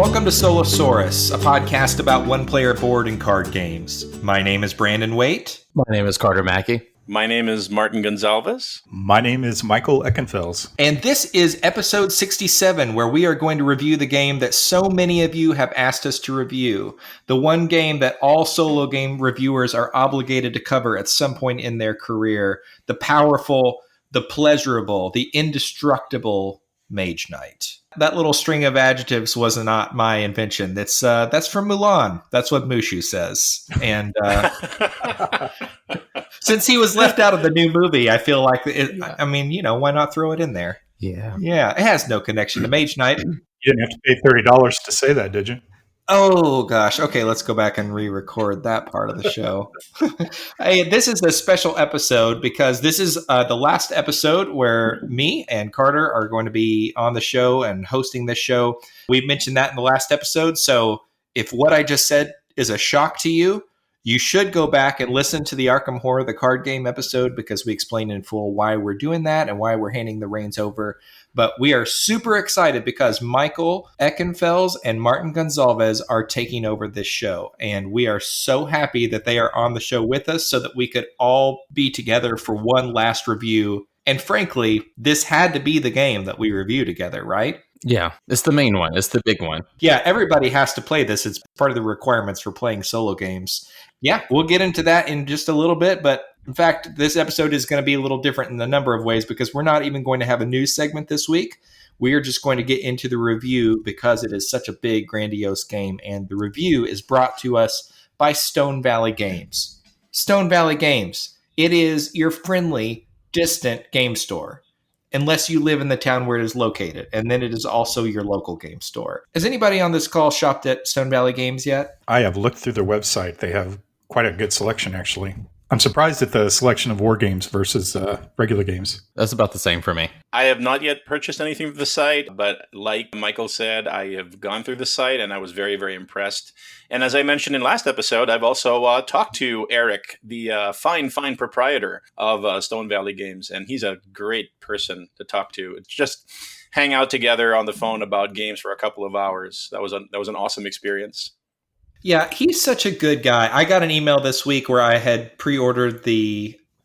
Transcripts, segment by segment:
Welcome to Solosaurus, a podcast about one-player board and card games. My name is Brandon Waite. My name is Carter Mackey. My name is Martin Gonzalez. My name is Michael Eckenfels. And this is episode 67, where we are going to review the game that so many of you have asked us to review. The one game that all solo game reviewers are obligated to cover at some point in their career. The powerful, the pleasurable, the indestructible Mage Knight. That little string of adjectives was not my invention. That's from Mulan. That's what Mushu says. And since he was left out of the new movie, I feel like why not throw it in there? Yeah. It has no connection to Mage Knight. You didn't have to pay $30 to say that, did you? Oh, gosh. Okay, let's go back and re-record that part of the show. Hey, this is a special episode because this is the last episode where me and Carter are going to be on the show and hosting this show. We mentioned that in the last episode, so if what I just said is a shock to you, you should go back and listen to the Arkham Horror, the card game episode, because we explain in full why we're doing that and why we're handing the reins over. But we are super excited because Michael Eckenfels and Martin Gonzalez are taking over this show. And we are so happy that they are on the show with us so that we could all be together for one last review. And frankly, this had to be the game that we review together, right? Yeah, it's the main one. It's the big one. Yeah, everybody has to play this. It's part of the requirements for playing solo games. Yeah, we'll get into that in just a little bit. But in fact, this episode is going to be a little different in a number of ways because we're not even going to have a news segment this week. We are just going to get into the review because it is such a big, grandiose game. And the review is brought to us by Stone Valley Games. Stone Valley Games. It is your friendly, distant game store. Unless you live in the town where it is located. And then it is also your local game store. Has anybody on this call shopped at Stone Valley Games yet? I have looked through their website. They have quite a good selection, actually. I'm surprised at the selection of war games versus regular games. That's about the same for me. I have not yet purchased anything from the site, but like Michael said, I have gone through the site and I was very, very impressed. And as I mentioned in last episode, I've also talked to Eric, the fine proprietor of Stone Valley Games, and he's a great person to talk to. It's just hang out together on the phone about games for a couple of hours. That was an awesome experience. Yeah, he's such a good guy. I got an email this week where I had pre-ordered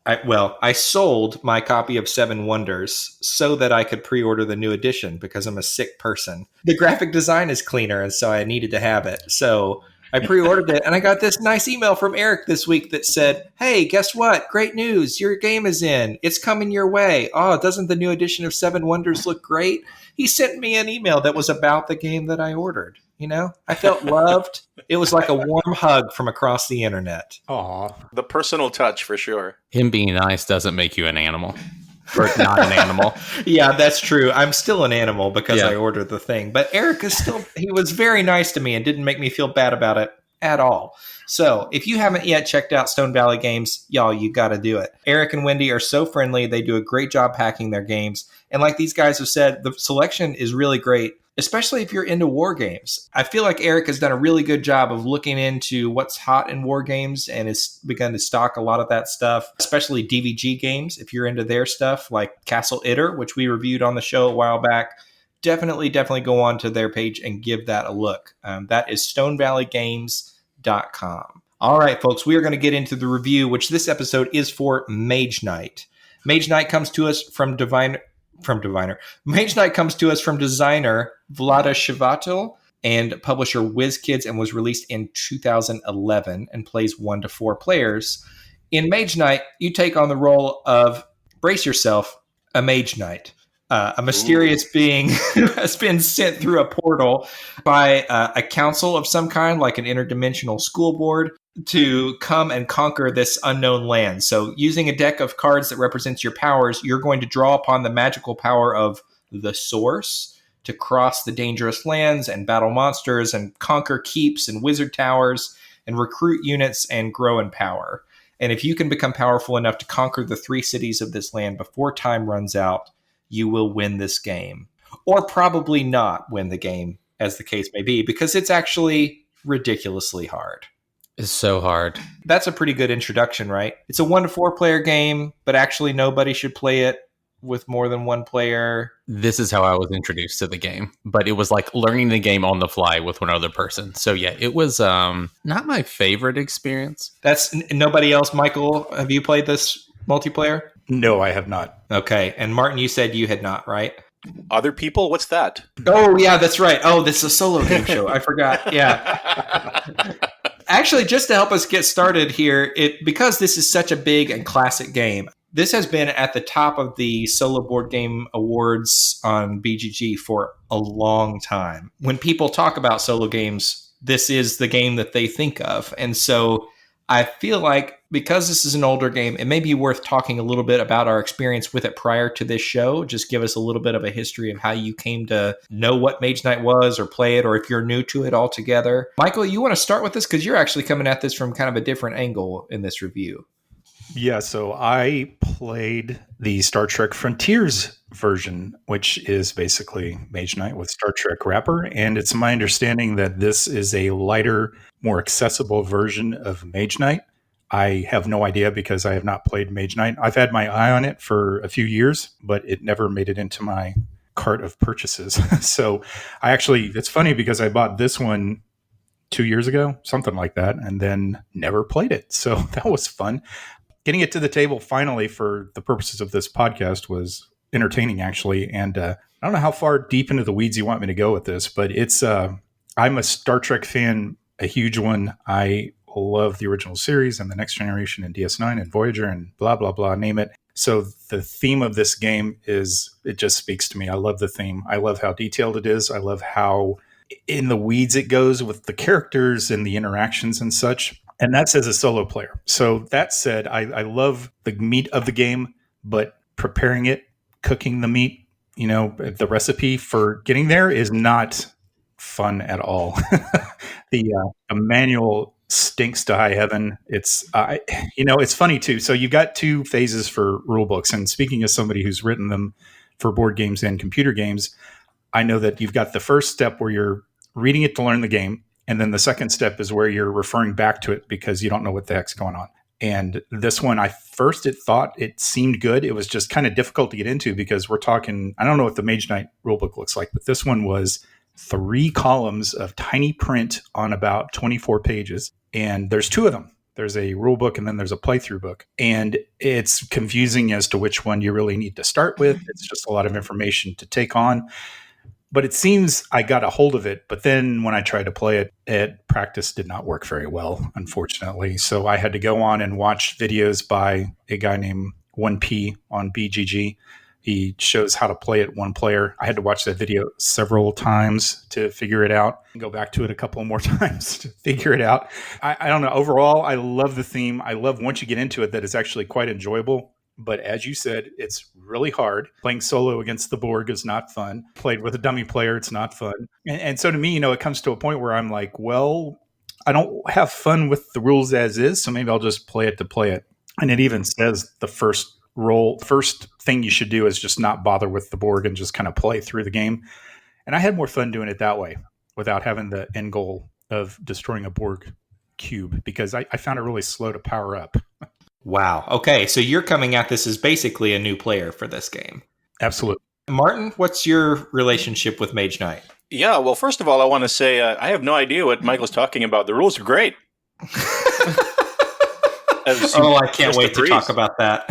I sold my copy of Seven Wonders so that I could pre-order the new edition because I'm a sick person. The graphic design is cleaner, and so I needed to have it. So I pre-ordered it, and I got this nice email from Eric this week that said, hey, guess what? Great news. Your game is in. It's coming your way. Oh, doesn't the new edition of Seven Wonders look great? He sent me an email that was about the game that I ordered. You know, I felt loved. It was like a warm hug from across the internet. Aw. The personal touch, for sure. Him being nice doesn't make you an animal. Or not an animal. Yeah, that's true. I'm still an animal because I ordered the thing. But Eric he was very nice to me and didn't make me feel bad about it at all. So if you haven't yet checked out Stone Valley Games, y'all, you got to do it. Eric and Wendy are so friendly. They do a great job packing their games. And like these guys have said, the selection is really great, especially if you're into war games. I feel like Eric has done a really good job of looking into what's hot in war games and has begun to stock a lot of that stuff, especially DVG games. If you're into their stuff like Castle Itter, which we reviewed on the show a while back, definitely go on to their page and give that a look. That is stonevalleygames.com. All right, folks, we are going to get into the review, which this episode is for Mage Knight. Mage Knight comes to us from Mage Knight comes to us from designer Vlada Shivatil and publisher WizKids and was released in 2011 and plays 1 to 4 players. In Mage Knight, you take on the role of, brace yourself, a Mage Knight. A mysterious being who has been sent through a portal by a council of some kind, like an interdimensional school board, to come and conquer this unknown land. So using a deck of cards that represents your powers, you're going to draw upon the magical power of the source to cross the dangerous lands and battle monsters and conquer keeps and wizard towers and recruit units and grow in power. And if you can become powerful enough to conquer the 3 cities of this land before time runs out, you will win this game. Or probably not win the game, as the case may be, because it's actually ridiculously hard. It's so hard. That's a pretty good introduction, right? It's a 1 to 4 player game, but actually nobody should play it with more than one player? This is how I was introduced to the game, but it was like learning the game on the fly with one other person. So yeah, it was not my favorite experience. That's nobody else. Michael, have you played this multiplayer? No, I have not. Okay. And Martin, you said you had not, right? Other people? What's that? Oh, yeah, that's right. Oh, this is a solo game show. I forgot. Yeah. Actually, just to help us get started here, because this is such a big and classic game, this has been at the top of the Solo Board Game Awards on BGG for a long time. When people talk about solo games, this is the game that they think of. And so I feel like because this is an older game, it may be worth talking a little bit about our experience with it prior to this show. Just give us a little bit of a history of how you came to know what Mage Knight was or play it, or if you're new to it altogether. Michael, you want to start with this? Because you're actually coming at this from kind of a different angle in this review. Yeah, so I played the Star Trek Frontiers version, which is basically Mage Knight with Star Trek wrapper. And it's my understanding that this is a lighter, more accessible version of Mage Knight. I have no idea because I have not played Mage Knight. I've had my eye on it for a few years, but it never made it into my cart of purchases. So it's funny because I bought this one 2 years ago, something like that, and then never played it. So that was fun. Getting it to the table finally for the purposes of this podcast was entertaining, actually. And I don't know how far deep into the weeds you want me to go with this, but I'm a Star Trek fan, a huge one. I love the original series and the Next Generation and DS9 and Voyager and blah, blah, blah, name it. So the theme of this game it just speaks to me. I love the theme. I love how detailed it is. I love how in the weeds it goes with the characters and the interactions and such. And that's as a solo player. So that said, I love the meat of the game, but preparing it, cooking the meat, the recipe for getting there is not fun at all. The manual stinks to high heaven. It's funny too. So you've got two phases for rule books. And speaking as somebody who's written them for board games and computer games, I know that you've got the first step where you're reading it to learn the game. And then the second step is where you're referring back to it because you don't know what the heck's going on. And this one, it thought it seemed good. It was just kind of difficult to get into because we're talking, I don't know what the Mage Knight rulebook looks like, but this one was 3 columns of tiny print on about 24 pages. And there's 2 of them. There's a rule book and then there's a playthrough book. And it's confusing as to which one you really need to start with. It's just a lot of information to take on. But it seems I got a hold of it. But then when I tried to play it, practice did not work very well, unfortunately. So I had to go on and watch videos by a guy named 1P on BGG. He shows how to play it one player. I had to watch that video several times to figure it out and go back to it a couple more times to figure it out. I don't know. Overall, I love the theme. I love once you get into it that it's actually quite enjoyable. But as you said, it's really hard. Playing solo against the Borg is not fun. Played with a dummy player, it's not fun. And so to me, it comes to a point where I'm like, well, I don't have fun with the rules as is, so maybe I'll just play it to play it. And it even says the first thing you should do is just not bother with the Borg and just kind of play through the game. And I had more fun doing it that way without having the end goal of destroying a Borg cube because I found it really slow to power up. Wow. Okay, so you're coming at this as basically a new player for this game. Absolutely. Martin, what's your relationship with Mage Knight? Yeah, well, first of all, I want to say I have no idea what Michael's talking about. The rules are great. I can't wait to talk about that.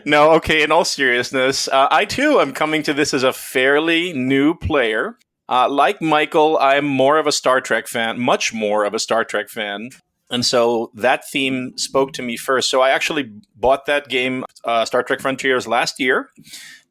No, okay, in all seriousness, I too am coming to this as a fairly new player. Like Michael, I'm more of a Star Trek fan, much more of a Star Trek fan. And so that theme spoke to me first. So I actually bought that game, Star Trek Frontiers, last year.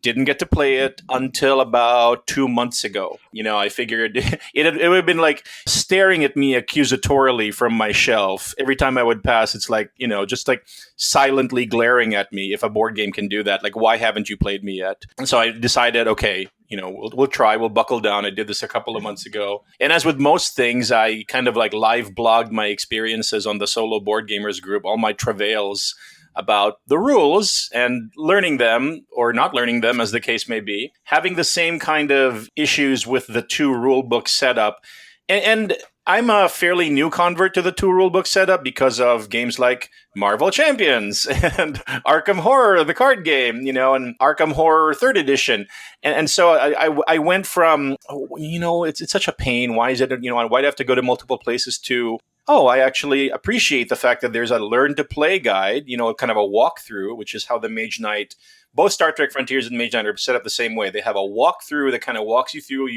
Didn't get to play it until about 2 months ago. I figured it would have been like staring at me accusatorily from my shelf. Every time I would pass, it's like, just like silently glaring at me. If a board game can do that, like, why haven't you played me yet? And so I decided, okay, we'll try, we'll buckle down. I did this a couple of months ago. And as with most things, I kind of like live blogged my experiences on the Solo Board Gamers group, all my travails about the rules and learning them or not learning them, as the case may be, having the same kind of issues with the 2 rule book setup. And I'm a fairly new convert to the 2 rulebook setup because of games like Marvel Champions and Arkham Horror, the card game, and Arkham Horror 3rd edition. And so I went from, it's such a pain. Why is it, why do I have to go to multiple places to, I actually appreciate the fact that there's a learn to play guide, kind of a walkthrough, which is how the Mage Knight, both Star Trek Frontiers and Mage Knight are set up the same way. They have a walkthrough that kind of walks you through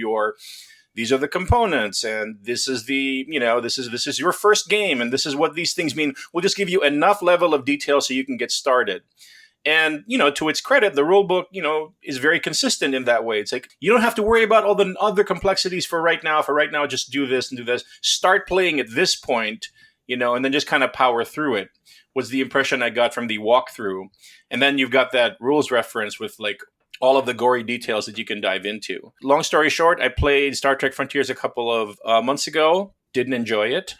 these are the components, and this is this is your first game, and this is what these things mean. We'll just give you enough level of detail so you can get started. And, to its credit, the rule book, is very consistent in that way. It's like, you don't have to worry about all the other complexities for right now. For right now, just do this and do this. Start playing at this point, and then just kind of power through it, was the impression I got from the walkthrough. And then you've got that rules reference with, like, all of the gory details that you can dive into. Long story short, I played Star Trek Frontiers a couple of months ago. Didn't enjoy it.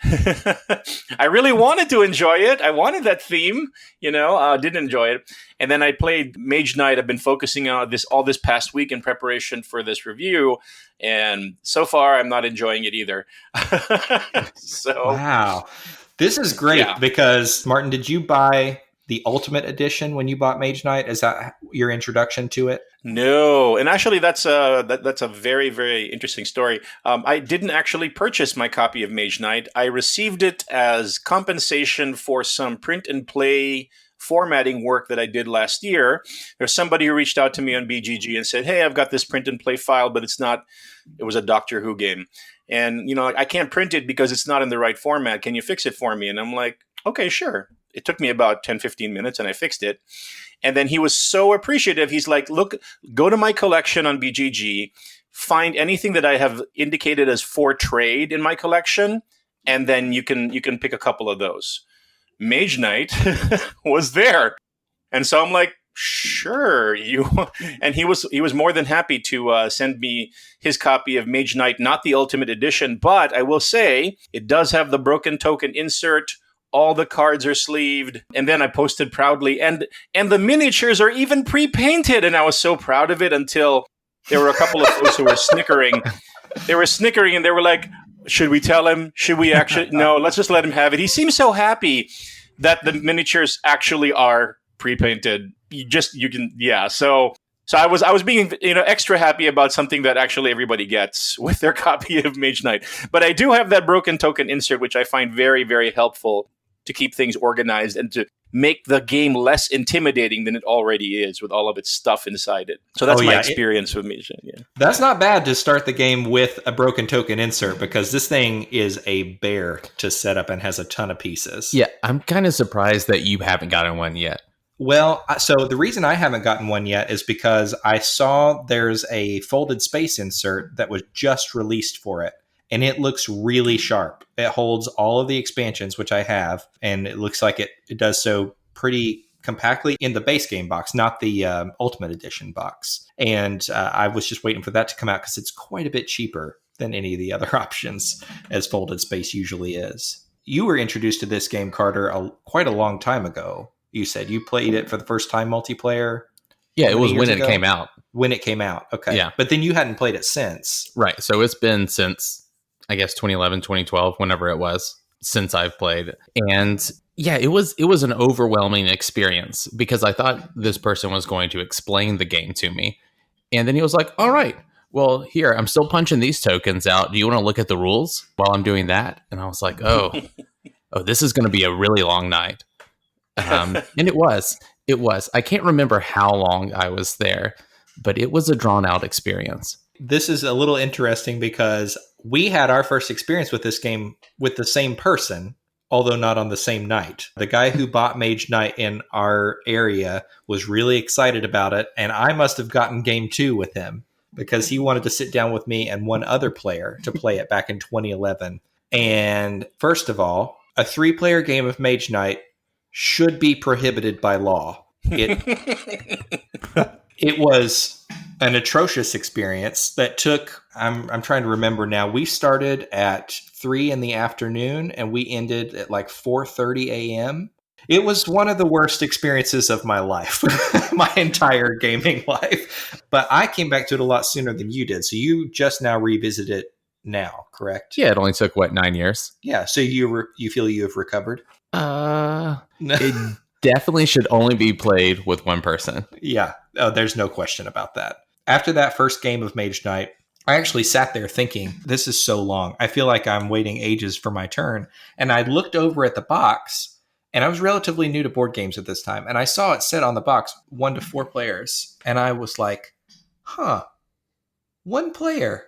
I really wanted to enjoy it. I wanted that theme, didn't enjoy it. And then I played Mage Knight. I've been focusing on this all this past week in preparation for this review. And so far, I'm not enjoying it either. Wow. This is great because, Martin, did you buy the Ultimate Edition when you bought Mage Knight? Is that your introduction to it? No, and actually, that's a very, very interesting story. I didn't actually purchase my copy of Mage Knight. I received it as compensation for some print and play formatting work that I did last year. There's somebody who reached out to me on BGG and said, "Hey, I've got this print and play file, but it was a Doctor Who game, and I can't print it because it's not in the right format. Can you fix it for me?" And I'm like, "Okay, sure." It took me about 10, 15 minutes and I fixed it. And then he was so appreciative. He's like, "Look, go to my collection on BGG, find anything that I have indicated as for trade in my collection, and then you can pick a couple of those." Mage Knight was there. And so I'm like, "Sure, you." And he was more than happy to send me his copy of Mage Knight, not the Ultimate Edition, but I will say it does have the broken token insert. All the cards are sleeved. And then I posted proudly, and the miniatures are even pre-painted. And I was so proud of it until there were a couple of folks who were snickering. They were snickering and they were like, "Should we tell him? Should we actually? No, let's just let him have it." He seems so happy that the miniatures actually are pre-painted. So I was being extra happy about something that actually everybody gets with their copy of Mage Knight. But I do have that broken token insert, which I find very, very helpful to keep things organized and to make the game less intimidating than it already is with all of its stuff inside it. So that's my experience with Mage. Yeah. That's not bad to start the game with a broken token insert, because this thing is a bear to set up and has a ton of pieces. Yeah, I'm kind of surprised that you haven't gotten one yet. Well, so the reason I haven't gotten one yet is because I saw there's a folded space insert that was just released for it. And it looks really sharp. It holds all of the expansions, which I have, and it looks like it does so pretty compactly in the base game box, not the Ultimate Edition box. And I was just waiting for that to come out because it's quite a bit cheaper than any of the other options, as folded space usually is. You were introduced to this game, Carter, quite a long time ago. You said you played it for the first time multiplayer. Yeah, it was when it came out. When it came out, okay. Yeah. But then you hadn't played it since. Right, so it's been since, I guess, 2011, 2012, whenever it was, since I've played. And yeah, it was an overwhelming experience because I thought this person was going to explain the game to me. And then he was like, "All right, well, here, I'm still punching these tokens out. Do you want to look at the rules while I'm doing that?" And I was like, oh, this is going to be a really long night. And it was. I can't remember how long I was there, but it was a drawn out experience. This is a little interesting because we had our first experience with this game with the same person, although not on the same night. The guy who bought Mage Knight in our area was really excited about it, and I must have gotten game 2 with him because he wanted to sit down with me and one other player to play it back in 2011. And first of all, a 3-player game of Mage Knight should be prohibited by law. It was an atrocious experience that took, I'm trying to remember now, we started at 3 in the afternoon and we ended at like 4:30 a.m. It was one of the worst experiences of my life, my entire gaming life. But I came back to it a lot sooner than you did. So you just now revisited it now, correct? Yeah, it only took, 9 years? Yeah, so you feel you have recovered? It definitely should only be played with one person. Yeah, there's no question about that. After that first game of Mage Knight, I actually sat there thinking, this is so long. I feel like I'm waiting ages for my turn. And I looked over at the box, and I was relatively new to board games at this time, and I saw it said on the box 1 to 4 players. And I was like, huh, 1 player.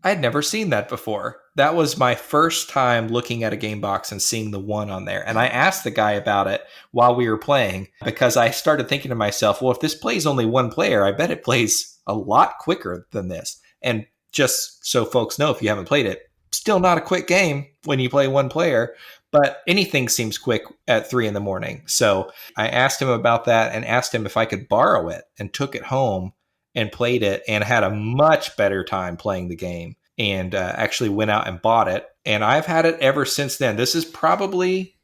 I'd never seen that before. That was my first time looking at a game box and seeing the 1 on there. And I asked the guy about it while we were playing because I started thinking to myself, well, if this plays only 1 player, I bet it plays a lot quicker than this. And just so folks know, if you haven't played it, still not a quick game when you play 1 player, but anything seems quick at 3 a.m. So I asked him about that and asked him if I could borrow it, and took it home and played it and had a much better time playing the game, and actually went out and bought it. And I've had it ever since then. This is probably,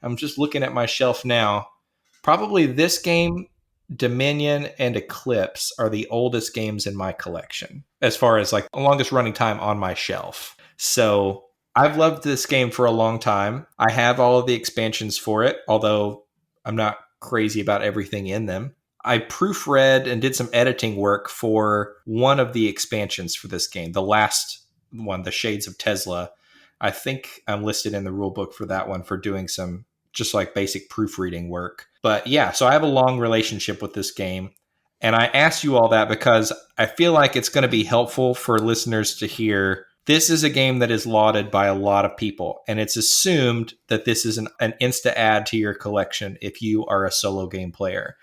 I'm just looking at my shelf now, probably this game, Dominion, and Eclipse are the oldest games in my collection as far as like the longest running time on my shelf. So I've loved this game for a long time. I have all of the expansions for it, although I'm not crazy about everything in them. I proofread and did some editing work for one of the expansions for this game, the last one, the Shades of Tesla. I think I'm listed in the rule book for that one for doing some just like basic proofreading work. But yeah, so I have a long relationship with this game. And I asked you all that because I feel like it's going to be helpful for listeners to hear. This is a game that is lauded by a lot of people, and it's assumed that this is an insta add to your collection if you are a solo game player.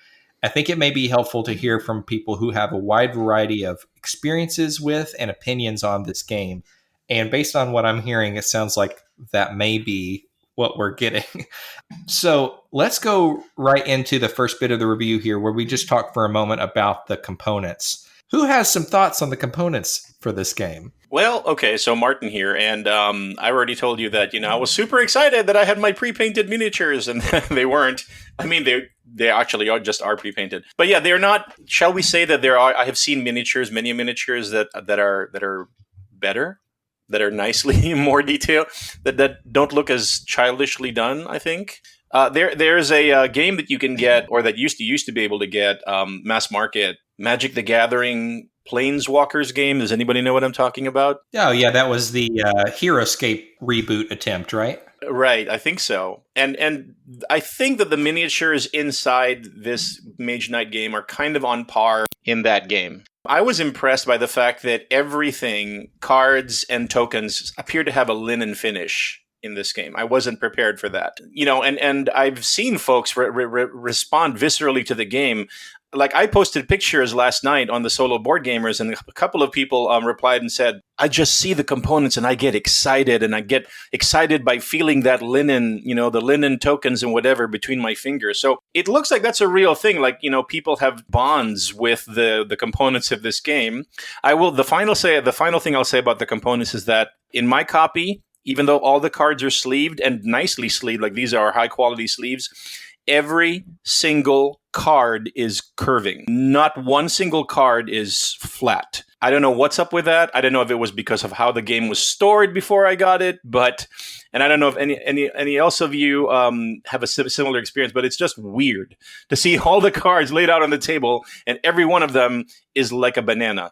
I think it may be helpful to hear from people who have a wide variety of experiences with and opinions on this game. And based on what I'm hearing, it sounds like that may be what we're getting. So let's go right into the first bit of the review here, where we just talk for a moment about the components. Who has some thoughts on the components for this game? Well, okay, so Martin here, and I already told you that, I was super excited that I had my pre-painted miniatures, and they weren't. I mean, they actually are pre-painted. But yeah, they're not, shall we say that I have seen many miniatures that are better, that are nicely more detailed, that don't look as childishly done, I think. There's a game that you can get, or that used to be able to get, mass market, Magic the Gathering Planeswalkers game. Does anybody know what I'm talking about? Oh, yeah, that was the HeroScape reboot attempt, right? Right, I think so. And I think that the miniatures inside this Mage Knight game are kind of on par in that game. I was impressed by the fact that everything, cards and tokens, appear to have a linen finish in this game. I wasn't prepared for that. And I've seen folks respond viscerally to the game. Like, I posted pictures last night on the Solo Board Gamers, and a couple of people replied and said, I just see the components and I get excited, and I get excited by feeling that linen, the linen tokens and whatever between my fingers. So it looks like that's a real thing. Like, people have bonds with the components of this game. The final thing I'll say about the components is that in my copy, even though all the cards are sleeved and nicely sleeved, like these are high quality sleeves, every single card is curving. Not one single card is flat. I don't know what's up with that. I don't know if it was because of how the game was stored before I got it, and I don't know if any else of you have a similar experience, but it's just weird to see all the cards laid out on the table and every one of them is like a banana.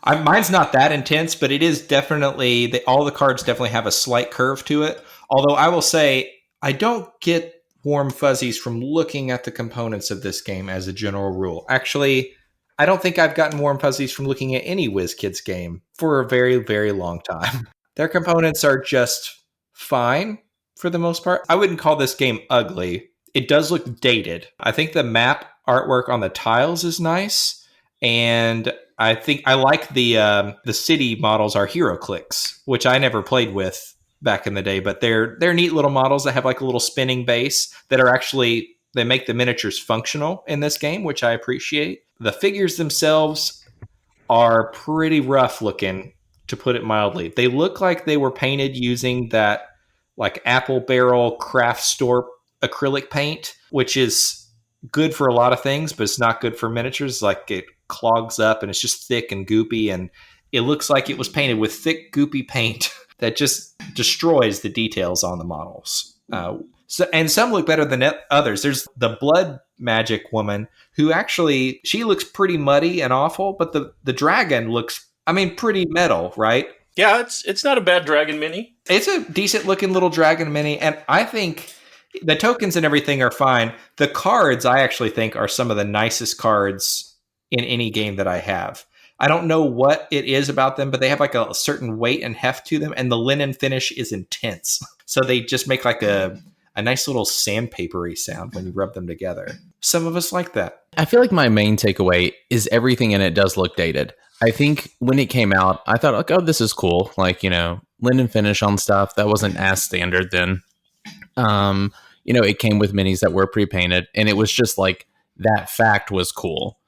Mine's not that intense, but it is definitely, all the cards definitely have a slight curve to it. Although I will say, I don't get warm fuzzies from looking at the components of this game as a general rule. Actually, I don't think I've gotten warm fuzzies from looking at any WizKids game for a very, very long time. Their components are just fine for the most part. I wouldn't call this game ugly. It does look dated. I think the map artwork on the tiles is nice, and I think I like the city models are HeroClix, which I never played with back in the day, but they're neat little models that have like a little spinning base that are actually, they make the miniatures functional in this game, which I appreciate. The figures themselves are pretty rough looking, to put it mildly. They look like they were painted using that like apple barrel craft store acrylic paint, which is good for a lot of things, but it's not good for miniatures. Like, it clogs up and it's just thick and goopy, and it looks like it was painted with thick, goopy paint that just destroys the details on the models. And some look better than others. There's the blood magic woman who actually, she looks pretty muddy and awful, but the dragon looks, pretty metal, right? Yeah, it's not a bad dragon mini. It's a decent looking little dragon mini, and I think the tokens and everything are fine. The cards, I actually think, are some of the nicest cards in any game that I have. I don't know what it is about them, but they have like a certain weight and heft to them, and the linen finish is intense. So they just make like a nice little sandpapery sound when you rub them together. Some of us like that. I feel like my main takeaway is everything in it does look dated. I think when it came out, I thought, like, oh, this is cool. Like, linen finish on stuff. That wasn't as standard then. It came with minis that were pre-painted, and it was just like, that fact was cool.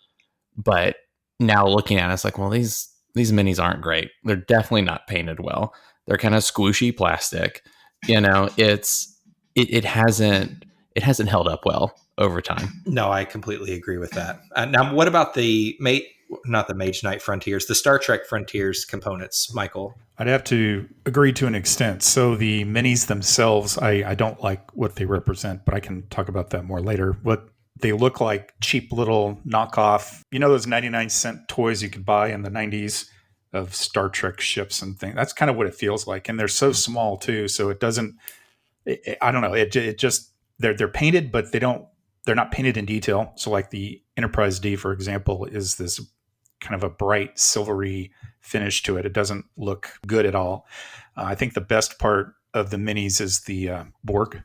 But now looking at it, it's like, well, these minis aren't great. They're definitely not painted well. They're kind of squishy plastic. It hasn't held up well over time. No, I completely agree with that. Now, what about not the Mage Knight Frontiers, the Star Trek Frontiers components, Michael? I'd have to agree to an extent. So the minis themselves, I don't like what they represent, but I can talk about that more later. What they look like cheap little knockoff, those 99-cent toys you could buy in the 90s of Star Trek ships and things. That's kind of what it feels like. And they're so small too. So it doesn't, I don't know. It just, they're painted, but they're not painted in detail. So like the Enterprise D, for example, is this kind of a bright silvery finish to it. It doesn't look good at all. I think the best part of the minis is the Borg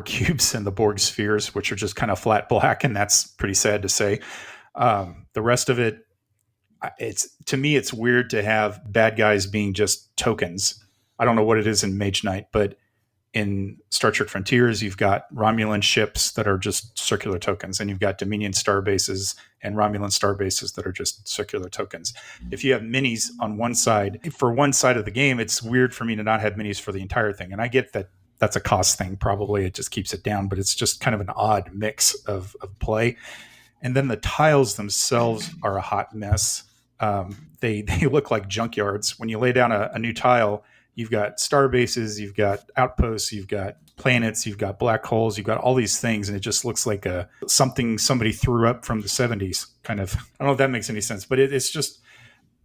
cubes and the Borg spheres, which are just kind of flat black, and that's pretty sad to say. The rest of it, to me, it's weird to have bad guys being just tokens. I don't know what it is in Mage Knight, but in Star Trek Frontiers, you've got Romulan ships that are just circular tokens, and you've got Dominion star bases and Romulan star bases that are just circular tokens. If you have minis on one side, for one side of the game, it's weird for me to not have minis for the entire thing. And I get that that's a cost thing. Probably it just keeps it down, but it's just kind of an odd mix of play. And then the tiles themselves are a hot mess. They look like junkyards. When you lay down a new tile, you've got star bases, you've got outposts, you've got planets, you've got black holes, you've got all these things, and it just looks like something somebody threw up from the 70s, kind of. I don't know if that makes any sense, but it's just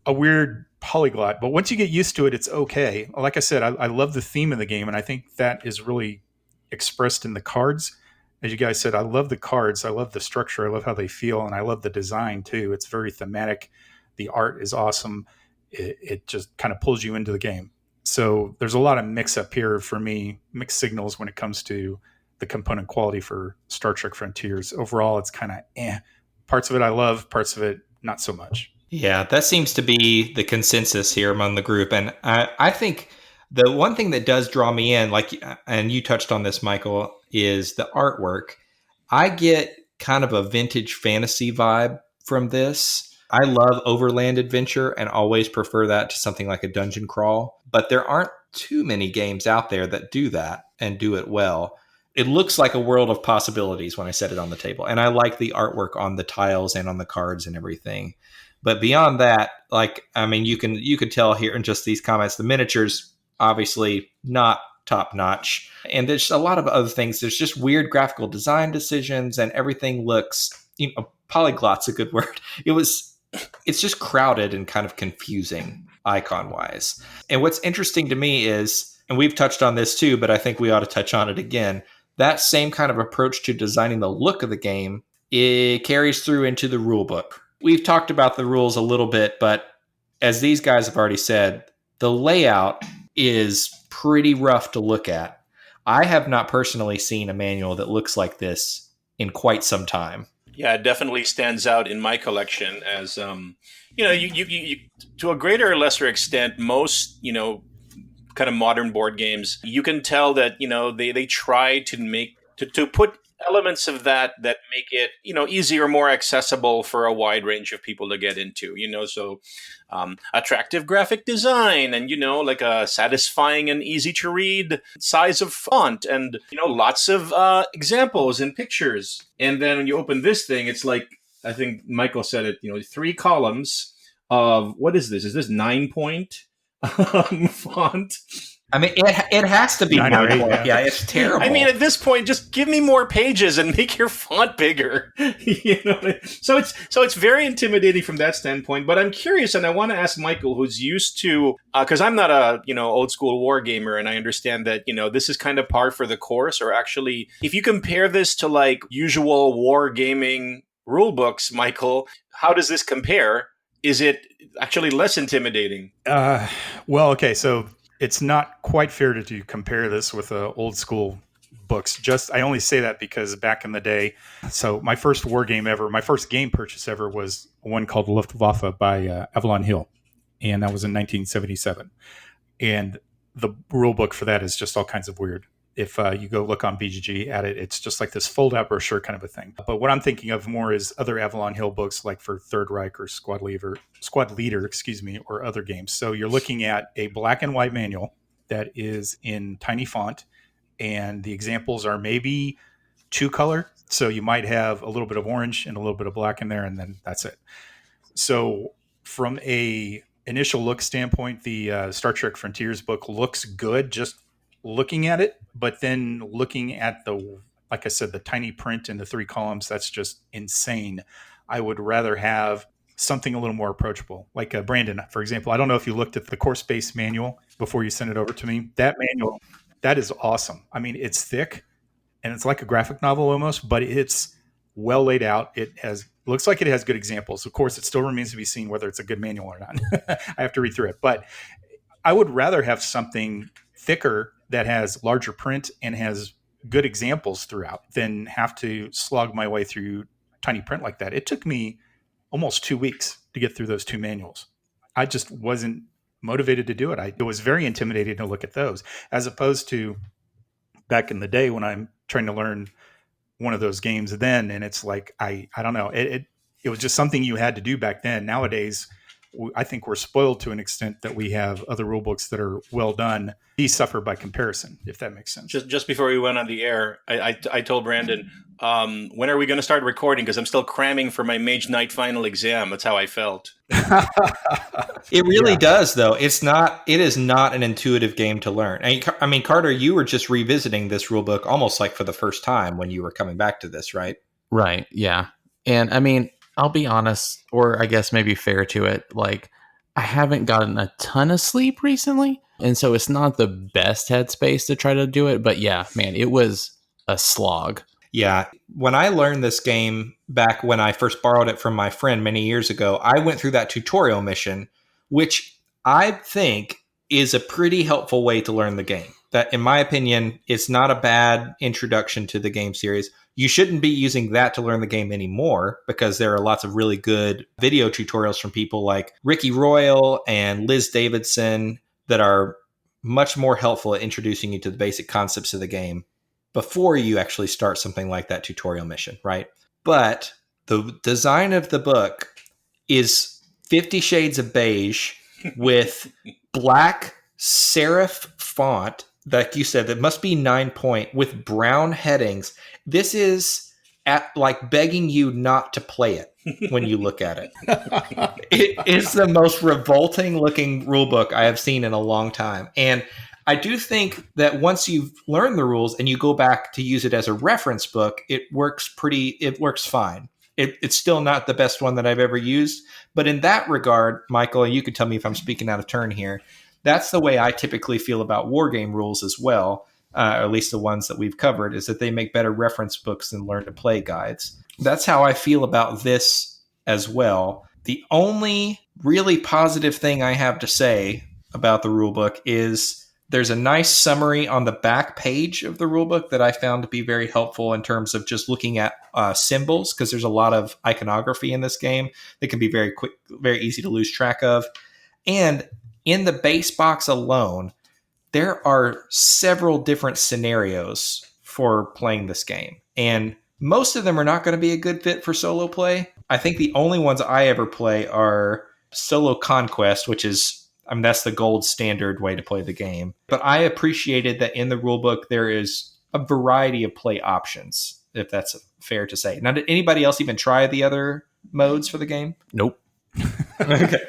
a weird polyglot. But once you get used to it, it's okay. Like I said, I love the theme of the game, and I think that is really expressed in the cards. As you guys said, I love the cards, I love the structure, I love how they feel, and I love the design too. It's very thematic. The art is awesome. It just kind of pulls you into the game. So there's a lot of mix up here for me, mixed signals when it comes to the component quality for Star Trek Frontiers. Overall, it's kind of Parts of it I love, parts of it not so much. Yeah, that seems to be the consensus here among the group. And I think the one thing that does draw me in, and you touched on this, Michael, is the artwork. I get kind of a vintage fantasy vibe from this. I love overland adventure and always prefer that to something like a dungeon crawl, but there aren't too many games out there that do that and do it well. It looks like a world of possibilities when I set it on the table, and I like the artwork on the tiles and on the cards and everything. But beyond that, you could tell here in just these comments, the miniatures obviously not top notch, and there's a lot of other things. There's just weird graphical design decisions, and everything looks, polyglot's a good word. It's just crowded and kind of confusing icon wise. And what's interesting to me is, and we've touched on this too, but I think we ought to touch on it again, that same kind of approach to designing the look of the game, it carries through into the rule book. We've talked about the rules a little bit, but as these guys have already said, the layout is pretty rough to look at. I have not personally seen a manual that looks like this in quite some time. Yeah, it definitely stands out in my collection as, you to a greater or lesser extent, most, kind of modern board games, you can tell that, they try to put elements of that make it, easier, more accessible for a wide range of people to get into, so attractive graphic design and, like a satisfying and easy to read size of font and, lots of examples and pictures. And then when you open this thing, it's like, I think Michael said it, 3 columns of, what is this? Is this 9-point font? I mean, it has to be 9 or 8, 9 point. Yeah, it's terrible. I mean, at this point, just give me more pages and make your font bigger. You know, so it's very intimidating from that standpoint. But I'm curious, and I want to ask Michael, who's used to, because I'm not a old school war gamer, and I understand that this is kind of par for the course. Or actually, if you compare this to like usual war gaming rule books, Michael, how does this compare? Is it actually less intimidating? Well, okay, so it's not quite fair to compare this with old school books. I only say that because back in the day, so my first war game ever, my first game purchase ever was one called Luftwaffe by Avalon Hill, and that was in 1977. And the rule book for that is just all kinds of weird. If you go look on BGG at it, it's just like this fold-out brochure kind of a thing. But what I'm thinking of more is other Avalon Hill books, like for Third Reich or Squad Leader, or other games. So you're looking at a black and white manual that is in tiny font, and the examples are maybe 2-color. So you might have a little bit of orange and a little bit of black in there, and then that's it. So from a initial look standpoint, the Star Trek Frontiers book looks good just looking at it, but then looking at like I said, the tiny print in the 3 columns, that's just insane. I would rather have something a little more approachable. Like Brandon, for example, I don't know if you looked at the Core Space manual before you sent it over to me. That manual, that is awesome. I mean, it's thick and it's like a graphic novel almost, but it's well laid out. Looks like it has good examples. Of course, it still remains to be seen whether it's a good manual or not. I have to read through it, but I would rather have something thicker that has larger print and has good examples throughout than have to slog my way through tiny print like that. It took me almost 2 weeks to get through those 2 manuals. I just wasn't motivated to do it. It was very intimidating to look at those, as opposed to back in the day when I'm trying to learn one of those games then, and it's like, I don't know. It was just something you had to do back then. Nowadays, I think we're spoiled to an extent that we have other rule books that are well done. These suffer by comparison, if that makes sense. Just before we went on the air, I told Brandon, when are we going to start recording? Because I'm still cramming for my Mage Knight final exam. That's how I felt. It really does, though. It is not an intuitive game to learn. I mean, Carter, you were just revisiting this rule book almost like for the first time when you were coming back to this, right? Right. Yeah. And I mean, I'll be honest, or I guess maybe fair to it, like I haven't gotten a ton of sleep recently. And so it's not the best headspace to try to do it. But yeah, man, it was a slog. Yeah. When I learned this game back when I first borrowed it from my friend many years ago, I went through that tutorial mission, which I think is a pretty helpful way to learn the game. That, in my opinion, it's not a bad introduction to the game series. You shouldn't be using that to learn the game anymore because there are lots of really good video tutorials from people like Ricky Royal and Liz Davidson that are much more helpful at introducing you to the basic concepts of the game before you actually start something like that tutorial mission, right? But the design of the book is 50 Shades of Beige with black serif font, like you said, that must be 9-point with brown headings. This is like begging you not to play it when you look at it. It is the most revolting looking rule book I have seen in a long time. And I do think that once you've learned the rules and you go back to use it as a reference book, it works fine. It's still not the best one that I've ever used. But in that regard, Michael, you could tell me if I'm speaking out of turn here, that's the way I typically feel about war game rules as well. Or at least the ones that we've covered, is that they make better reference books than learn to play guides. That's how I feel about this as well. The only really positive thing I have to say about the rulebook is there's a nice summary on the back page of the rulebook that I found to be very helpful in terms of just looking at symbols, because there's a lot of iconography in this game that can be very quick, very easy to lose track of. And in the base box alone, there are several different scenarios for playing this game. And most of them are not going to be a good fit for solo play. I think the only ones I ever play are Solo Conquest, which is, I mean, that's the gold standard way to play the game. But I appreciated that in the rulebook, there is a variety of play options, if that's fair to say. Now, did anybody else even try the other modes for the game? Nope. Okay.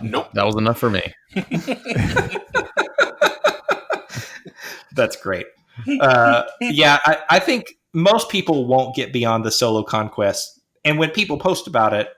Nope. That was enough for me. That's great. I think most people won't get beyond the solo conquest. And when people post about it,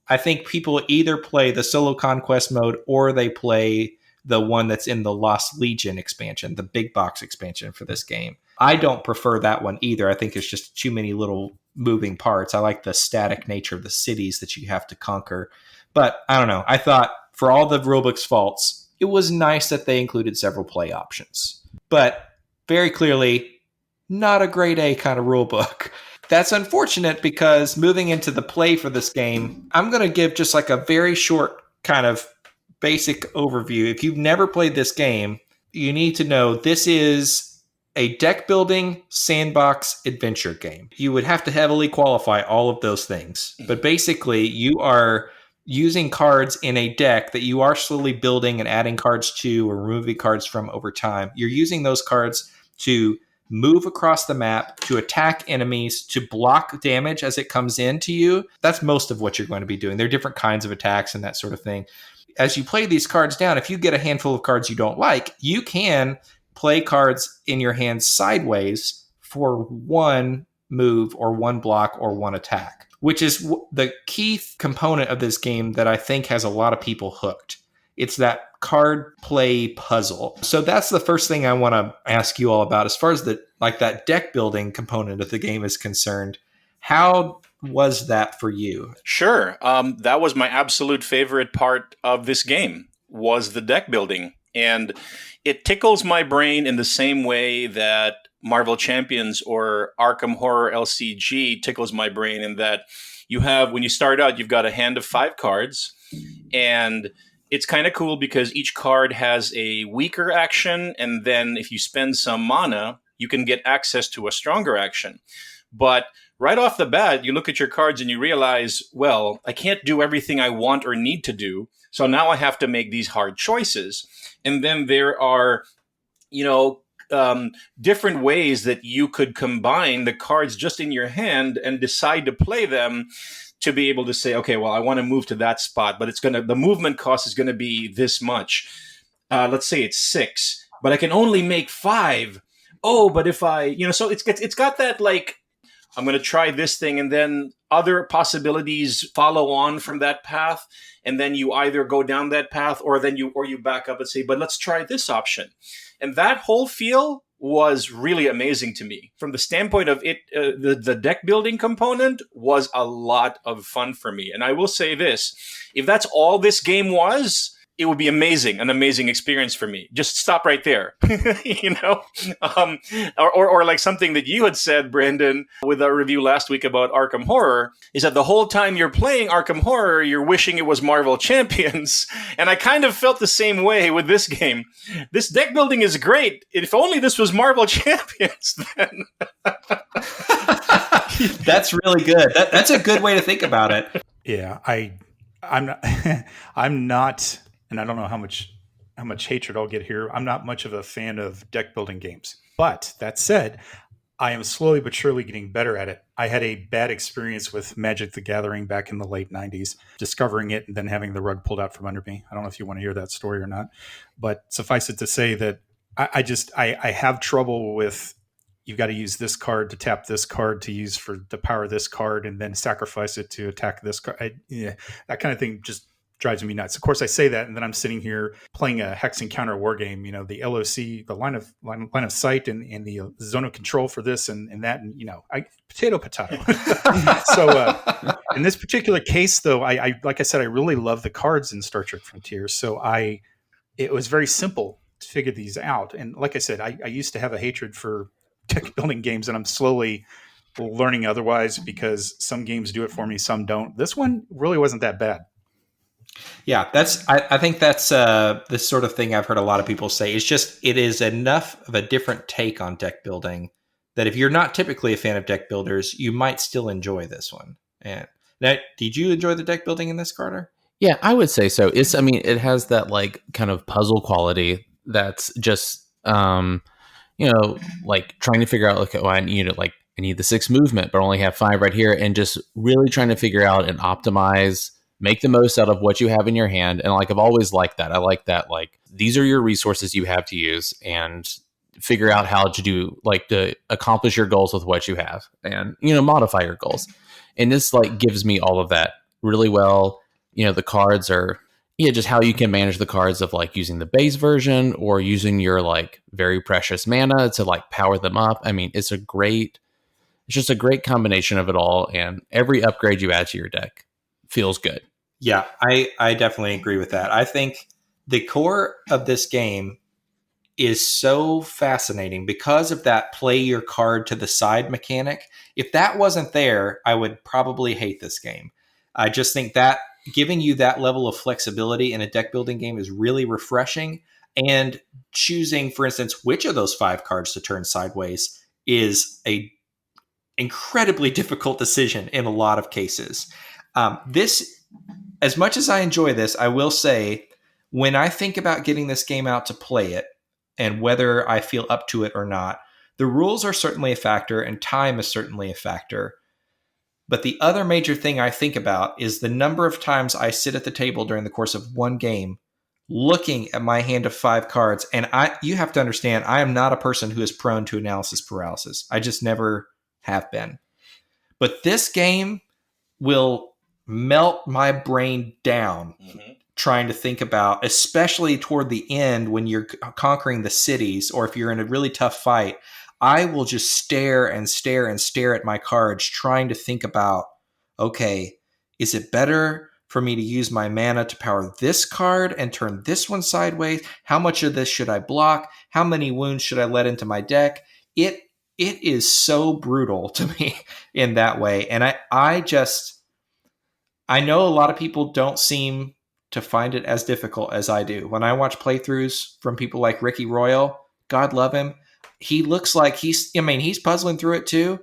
I think people either play the solo conquest mode or they play the one that's in the Lost Legion expansion, the big box expansion for this game. I don't prefer that one either. I think it's just too many little moving parts. I like the static nature of the cities that you have to conquer. But I don't know. I thought for all the rulebook's faults, it was nice that they included several play options. But very clearly, not a grade A kind of rulebook. That's unfortunate because moving into the play for this game, I'm going to give just like a very short kind of basic overview. If you've never played this game, you need to know this is a deck building sandbox adventure game. You would have to heavily qualify all of those things. But basically, you are using cards in a deck that you are slowly building and adding cards to or removing cards from over time. You're using those cards to move across the map, to attack enemies, to block damage as it comes into you. That's most of what you're going to be doing. There are different kinds of attacks and that sort of thing. As you play these cards down, if you get a handful of cards you don't like, you can play cards in your hand sideways for one move or one block or one attack, which is the key component of this game that I think has a lot of people hooked. It's that card play puzzle. So that's the first thing I want to ask you all about as far as that deck building component of the game is concerned. How was that for you? Sure. That was my absolute favorite part of this game, was the deck building. And it tickles my brain in the same way that Marvel Champions or Arkham Horror LCG tickles my brain, in that when you start out, you've got a hand of 5 cards, and it's kind of cool because each card has a weaker action, and then if you spend some mana, you can get access to a stronger action. But right off the bat, you look at your cards and you realize, well, I can't do everything I want or need to do, so now I have to make these hard choices. And then there are, different ways that you could combine the cards just in your hand and decide to play them to be able to say, okay, well, I want to move to that spot, but the movement cost is going to be this much. Let's say it's 6, but I can only make 5. Oh, but if so it's got that, like, I'm going to try this thing, and then other possibilities follow on from that path. And then you either go down that path or you back up and say, but let's try this option. And that whole feel was really amazing to me. From the standpoint of it, the deck building component was a lot of fun for me. And I will say this, if that's all this game was, it would be an amazing experience for me. Just stop right there, or like something that you had said, Brandon, with our review last week about Arkham Horror, is that the whole time you're playing Arkham Horror, you're wishing it was Marvel Champions. And I kind of felt the same way with this game. This deck building is great. If only this was Marvel Champions, then. That's really good. That's a good way to think about it. Yeah, I'm not. And I don't know how much hatred I'll get here. I'm not much of a fan of deck building games. But that said, I am slowly but surely getting better at it. I had a bad experience with Magic the Gathering back in the late 90s, discovering it and then having the rug pulled out from under me. I don't know if you want to hear that story or not. But suffice it to say that I have trouble with, you've got to use this card to tap this card to power this card and then sacrifice it to attack this card. That kind of thing just drives me nuts. Of course, I say that, and then I'm sitting here playing a Hex Encounter war game. The LOC, the line of sight, and the zone of control for this and that, and potato. So in this particular case, though, I like I said, I really love the cards in Star Trek Frontiers. So it was very simple to figure these out. And like I said, I used to have a hatred for deck building games, and I'm slowly learning otherwise because some games do it for me, some don't. This one really wasn't that bad. Yeah, I think that's this sort of thing I've heard a lot of people say. It is enough of a different take on deck building that if you're not typically a fan of deck builders, you might still enjoy this one. And now, did you enjoy the deck building in this, Carter? Yeah, I would say so. It has that like kind of puzzle quality that's just like trying to figure out, okay, well, I need the 6 movement, but only have 5 right here, and just really trying to figure out and optimize make the most out of what you have in your hand. And like, I've always liked that. I like that, like, these are your resources you have to use, and figure out how to do, like, to accomplish your goals with what you have, and, you know, modify your goals. And this, like, gives me all of that really well. You know, the cards are, yeah, just how you can manage the cards of, like, using the base version or using your, like, very precious mana to, like, power them up. I mean, it's just a great combination of it all. And every upgrade you add to your deck feels good. Yeah, I definitely agree with that. I think the core of this game is so fascinating because of that play your card to the side mechanic. If that wasn't there, I would probably hate this game. I just think that giving you that level of flexibility in a deck building game is really refreshing. And choosing, for instance, which of those 5 cards to turn sideways is a incredibly difficult decision in a lot of cases. This, as much as I enjoy this, I will say, when I think about getting this game out to play it and whether I feel up to it or not, the rules are certainly a factor and time is certainly a factor. But the other major thing I think about is the number of times I sit at the table during the course of one game looking at my hand of 5 cards. And you have to understand, I am not a person who is prone to analysis paralysis. I just never have been. But this game will melt my brain down trying to think about, especially toward the end when you're conquering the cities, or if you're in a really tough fight, I will just stare and stare and stare at my cards trying to think about, okay, is it better for me to use my mana to power this card and turn this one sideways? How much of this should I block? How many wounds should I let into my deck? It is so brutal to me in that way. And I know a lot of people don't seem to find it as difficult as I do. When I watch playthroughs from people like Ricky Royal, God love him, he looks like he's puzzling through it too,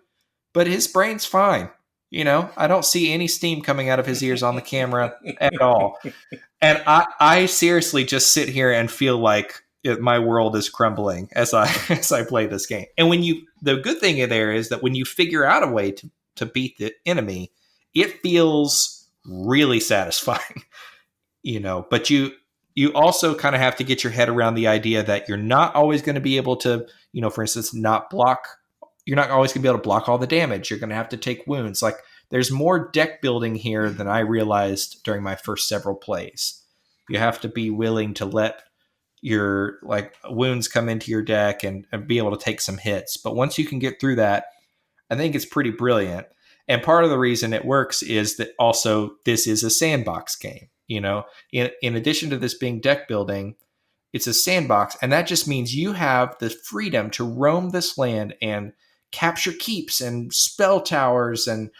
but his brain's fine. You know, I don't see any steam coming out of his ears on the camera at all. And I seriously just sit here and feel like my world is crumbling as I play this game. And the good thing there is that when you figure out a way to beat the enemy, it feels really satisfying. You know, but you also kind of have to get your head around the idea that you're not always going to be able to, you know, for instance, you're not always going to be able to block all the damage. You're going to have to take wounds. Like, there's more deck building here than I realized during my first several plays. You have to be willing to let your, like, wounds come into your deck and be able to take some hits. But once you can get through that, I think it's pretty brilliant. And part of the reason it works is that also this is a sandbox game. You know, in addition to this being deck building, it's a sandbox. And that just means you have the freedom to roam this land and capture keeps and spell towers and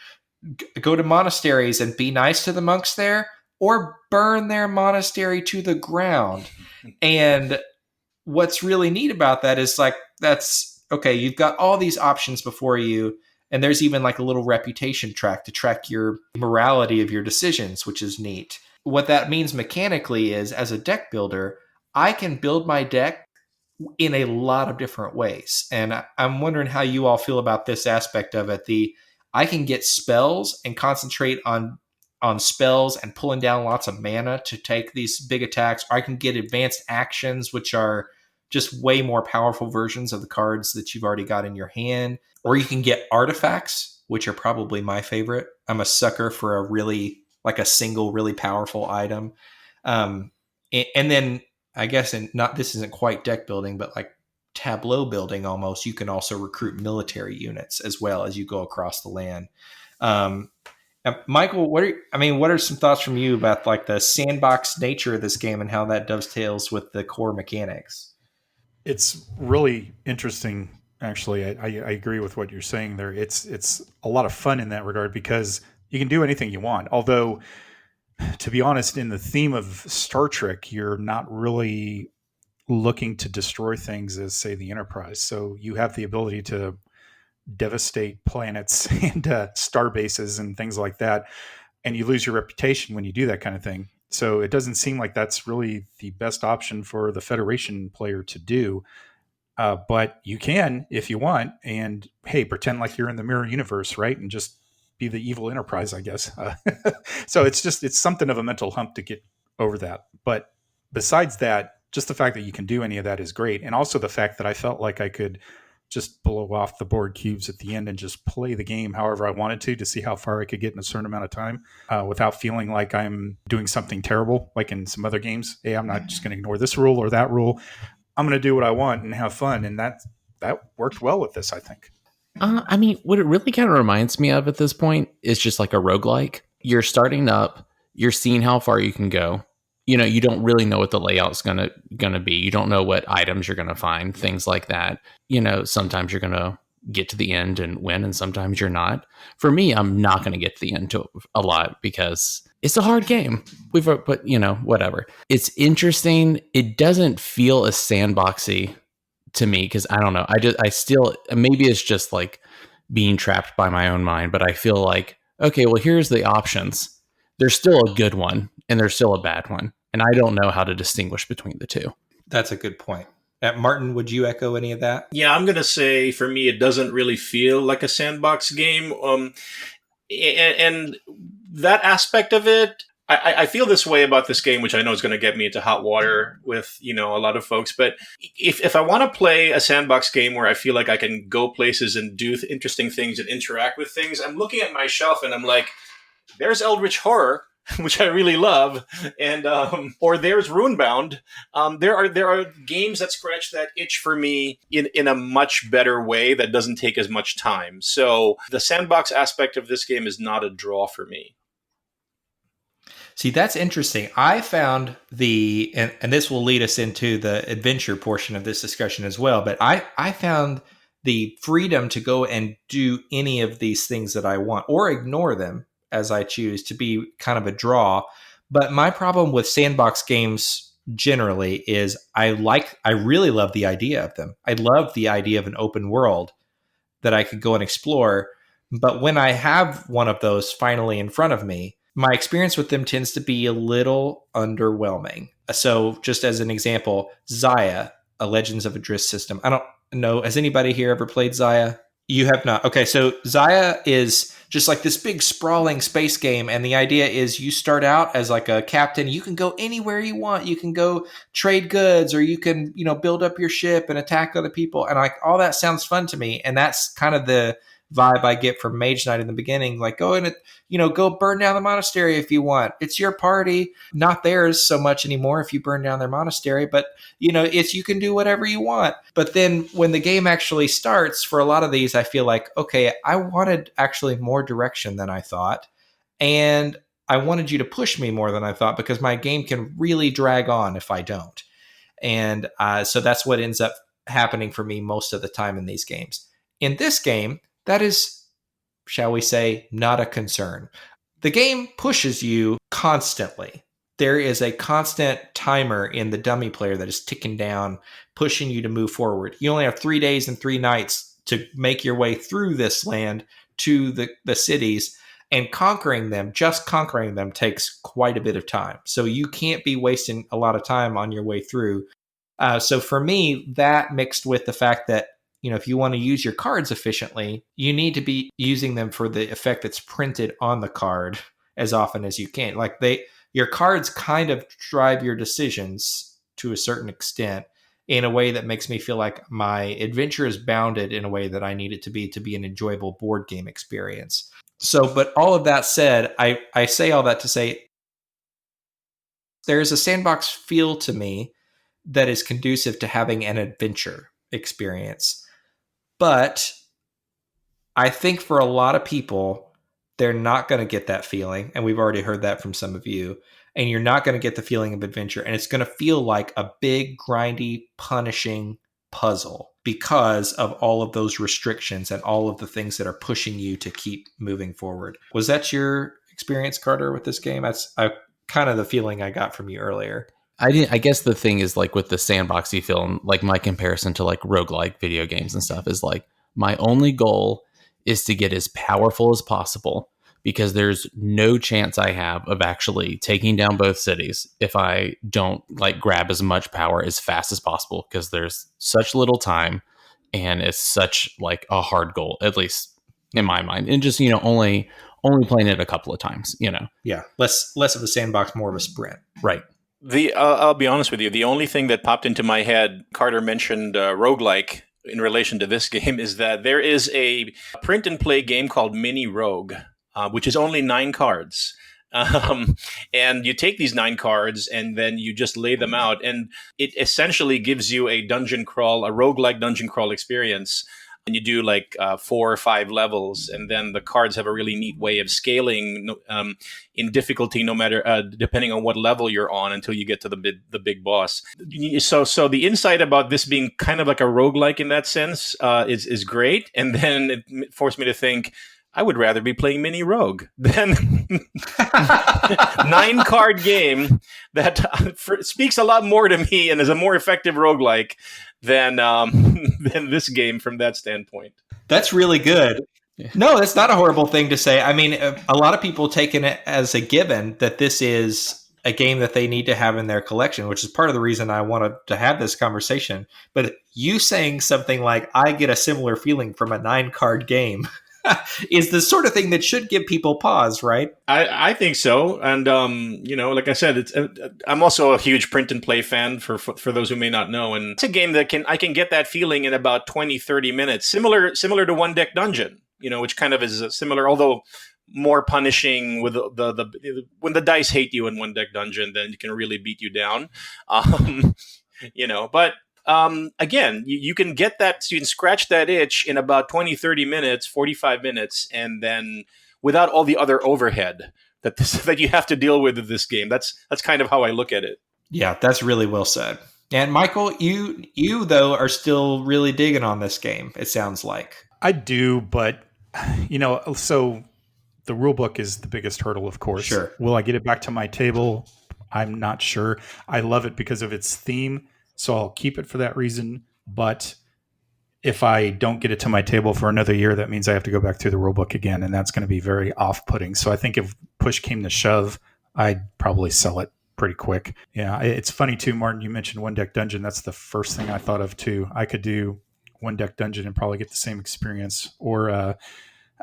go to monasteries and be nice to the monks there, or burn their monastery to the ground. And what's really neat about that is, like, that's okay. You've got all these options before you. And there's even like a little reputation track to track your morality of your decisions, which is neat. What that means mechanically is, as a deck builder, I can build my deck in a lot of different ways. And I'm wondering how you all feel about this aspect of it. I can get spells and concentrate on spells and pulling down lots of mana to take these big attacks. Or I can get advanced actions, which are just way more powerful versions of the cards that you've already got in your hand. Or you can get artifacts, which are probably my favorite. I'm a sucker for a single really powerful item. And then I guess, this isn't quite deck building, but like tableau building almost, you can also recruit military units as well as you go across the land. Michael, what are some thoughts from you about, like, the sandbox nature of this game and how that dovetails with the core mechanics? It's really interesting. Actually, I agree with what you're saying there. It's a lot of fun in that regard because you can do anything you want. Although, to be honest, in the theme of Star Trek, you're not really looking to destroy things as, say, the Enterprise. So you have the ability to devastate planets and star bases and things like that. And you lose your reputation when you do that kind of thing. So it doesn't seem like that's really the best option for the Federation player to do. But you can, if you want, and hey, pretend like you're in the mirror universe, right? And just be the evil enterprise, I guess. So it's something of a mental hump to get over that. But besides that, just the fact that you can do any of that is great. And also the fact that I felt like I could just blow off the board cubes at the end and just play the game however I wanted to see how far I could get in a certain amount of time without feeling like I'm doing something terrible, like in some other games. Hey, I'm not just going to ignore this rule or that rule. I'm going to do what I want and have fun. And that worked well with this, I think. I mean, what it really kind of reminds me of at this point is just like a roguelike. You're starting up, you're seeing how far you can go. You know, you don't really know what the layout's gonna be. You don't know what items you're gonna find, things like that. You know, sometimes you're gonna get to the end and win, and sometimes you're not. For me, I'm not gonna get to the end to a lot because it's a hard game. But you know, whatever. It's interesting. It doesn't feel as sandboxy to me because I don't know. I still maybe it's just like being trapped by my own mind, but I feel like, okay, well, here's the options. There's still a good one and there's still a bad one. And I don't know how to distinguish between the two. That's a good point. Martin, would you echo any of that? Yeah, I'm going to say for me, it doesn't really feel like a sandbox game. And that aspect of it, I feel this way about this game, which I know is going to get me into hot water with, you know, a lot of folks. But if I want to play a sandbox game where I feel like I can go places and do interesting things and interact with things, I'm looking at my shelf and I'm like, there's Eldritch Horror, which I really love, and or there's Runebound. There are games that scratch that itch for me in a much better way that doesn't take as much time. So the sandbox aspect of this game is not a draw for me. See, that's interesting. I found and this will lead us into the adventure portion of this discussion as well, but I found the freedom to go and do any of these things that I want or ignore them as I choose to be kind of a draw. But my problem with sandbox games generally is I really love the idea of them. I love the idea of an open world that I could go and explore. But when I have one of those finally in front of me, my experience with them tends to be a little underwhelming. So just as an example, Xia, a Legends of Adris system. I don't know. Has anybody here ever played Xia? You have not. Okay, so Xia is just like this big sprawling space game, and the idea is you start out as like a captain. You can go anywhere you want. You can go trade goods, or you can, you know, build up your ship and attack other people, and like all that sounds fun to me. And that's kind of the vibe I get from Mage Knight in the beginning. Like, go and, you know, go burn down the monastery if you want. It's your party, not theirs so much anymore if you burn down their monastery. But, you know, you can do whatever you want. But then when the game actually starts, for a lot of these, I feel like, okay, I wanted actually more direction than I thought. And I wanted you to push me more than I thought, because my game can really drag on if I don't. And so that's what ends up happening for me most of the time in these games. In this game, that is, shall we say, not a concern. The game pushes you constantly. There is a constant timer in the dummy player that is ticking down, pushing you to move forward. You only have 3 days and 3 nights to make your way through this land to the cities, and just conquering them takes quite a bit of time. So you can't be wasting a lot of time on your way through. So for me, that mixed with the fact that, you know, if you want to use your cards efficiently, you need to be using them for the effect that's printed on the card as often as you can. Like your cards kind of drive your decisions to a certain extent in a way that makes me feel like my adventure is bounded in a way that I need it to be an enjoyable board game experience. So, but all of that said, I say all that to say there's a sandbox feel to me that is conducive to having an adventure experience. But I think for a lot of people, they're not going to get that feeling. And we've already heard that from some of you. And you're not going to get the feeling of adventure. And it's going to feel like a big, grindy, punishing puzzle because of all of those restrictions and all of the things that are pushing you to keep moving forward. Was that your experience, Carter, with this game? That's kind of the feeling I got from you earlier. I guess the thing is, like, with the sandboxy film, like my comparison to like roguelike video games and stuff is like, my only goal is to get as powerful as possible, because there's no chance I have of actually taking down both cities if I don't like grab as much power as fast as possible, because there's such little time and it's such like a hard goal, at least in my mind. And just, you know, only only playing it a couple of times, you know. Yeah, less of a sandbox, more of a sprint. Right. I'll be honest with you. The only thing that popped into my head, Carter mentioned roguelike in relation to this game, is that there is a print and play game called Mini Rogue, which is only 9 cards. And you take these 9 cards and then you just lay them out. And it essentially gives you a roguelike dungeon crawl experience. And you do like 4 or 5 levels, and then the cards have a really neat way of scaling in difficulty, no matter depending on what level you're on, until you get to the big boss. So the insight about this being kind of like a roguelike in that sense is great, and then it forced me to think, I would rather be playing Mini Rogue than 9-card game that speaks a lot more to me and is a more effective roguelike than this game from that standpoint. That's really good. Yeah. No, that's not a horrible thing to say. I mean, a lot of people taken it as a given that this is a game that they need to have in their collection, which is part of the reason I wanted to have this conversation. But you saying something like, I get a similar feeling from a 9-card game is the sort of thing that should give people pause, right? I think so. And, like I said, I'm also a huge print and play fan for those who may not know. And it's a game that I can get that feeling in about 20, 30 minutes, similar to One Deck Dungeon, which kind of is similar, although more punishing with when the dice hate you in One Deck Dungeon, then it can really beat you down. But again, you can get that, you can scratch that itch in about 20, 30 minutes, 45 minutes, and then without all the other overhead that you have to deal with in this game. That's kind of how I look at it. Yeah, that's really well said. And Michael, you though are still really digging on this game, it sounds like. I do, but so the rule book is the biggest hurdle, of course. Sure. Will I get it back to my table? I'm not sure. I love it because of its theme, so I'll keep it for that reason. But if I don't get it to my table for another year, that means I have to go back through the rulebook again, and that's going to be very off-putting. So I think if push came to shove, I'd probably sell it pretty quick. Yeah, it's funny too, Martin, you mentioned One Deck Dungeon. That's the first thing I thought of too. I could do One Deck Dungeon and probably get the same experience. Or,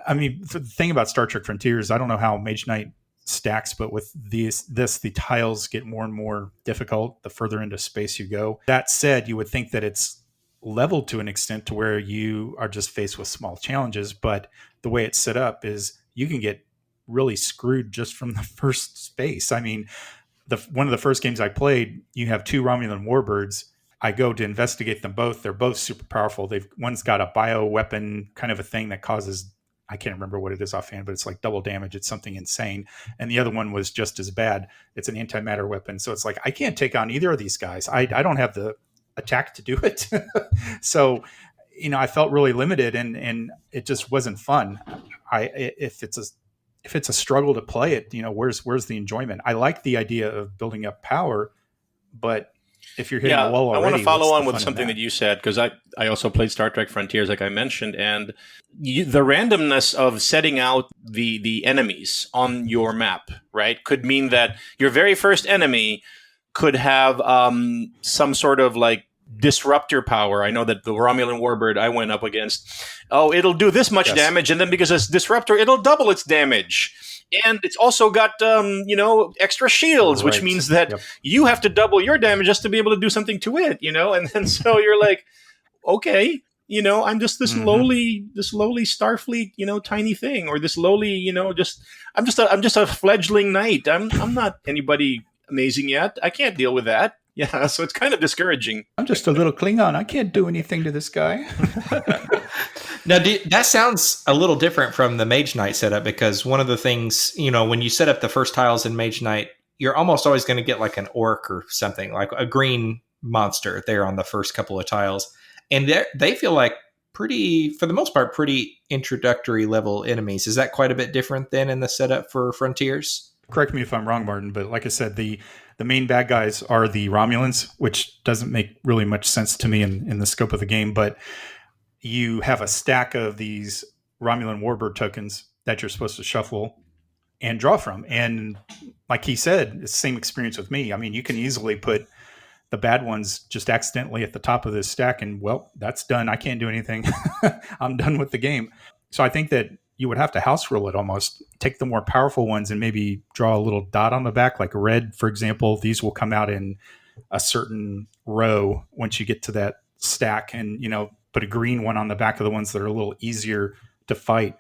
the thing about Star Trek Frontiers, I don't know how Mage Knight stacks, but with the tiles get more and more difficult the further into space you go. That said, you would think that it's leveled to an extent to where you are just faced with small challenges, but the way it's set up is you can get really screwed just from the first space. I mean, one of the first games I played, you have 2 Romulan warbirds. I go to investigate them both. They're both super powerful. One's got a bioweapon kind of a thing that causes, I can't remember what it is offhand, but it's like double damage. It's something insane. And the other one was just as bad. It's an antimatter weapon. So it's like, I can't take on either of these guys. I don't have the attack to do it. So, I felt really limited and it just wasn't fun. If it's a struggle to play it, where's the enjoyment? I like the idea of building up power, but if you're hitting a wall already, I want to follow on with something that you said, because I also played Star Trek Frontiers, like I mentioned, and the randomness of setting out the enemies on your map, right, could mean that your very first enemy could have some sort of like disruptor power. I know that the Romulan warbird I went up against, it'll do this much damage, and then because it's disruptor, it'll double its damage. And it's also got, extra shields, which means that you have to double your damage just to be able to do something to it, And then so you're like, okay, I'm just this lowly Starfleet, tiny thing, or this lowly, I'm just a fledgling knight. I'm not anybody amazing yet. I can't deal with that. Yeah, so it's kind of discouraging. I'm just a little Klingon. I can't do anything to this guy. Now, that sounds a little different from the Mage Knight setup, because one of the things, when you set up the first tiles in Mage Knight, you're almost always going to get like an orc or something, like a green monster there on the first couple of tiles. And they feel like for the most part, pretty introductory level enemies. Is that quite a bit different than in the setup for Frontiers? Correct me if I'm wrong, Martin, but like I said, the main bad guys are the Romulans, which doesn't make really much sense to me in the scope of the game, but you have a stack of these Romulan warbird tokens that you're supposed to shuffle and draw from. And like he said, it's the same experience with me. I mean, you can easily put the bad ones just accidentally at the top of this stack and, well, that's done. I can't do anything. I'm done with the game. So I think that you would have to house rule it almost. Take the more powerful ones and maybe draw a little dot on the back, like red, for example. These will come out in a certain row once you get to that stack, and put a green one on the back of the ones that are a little easier to fight.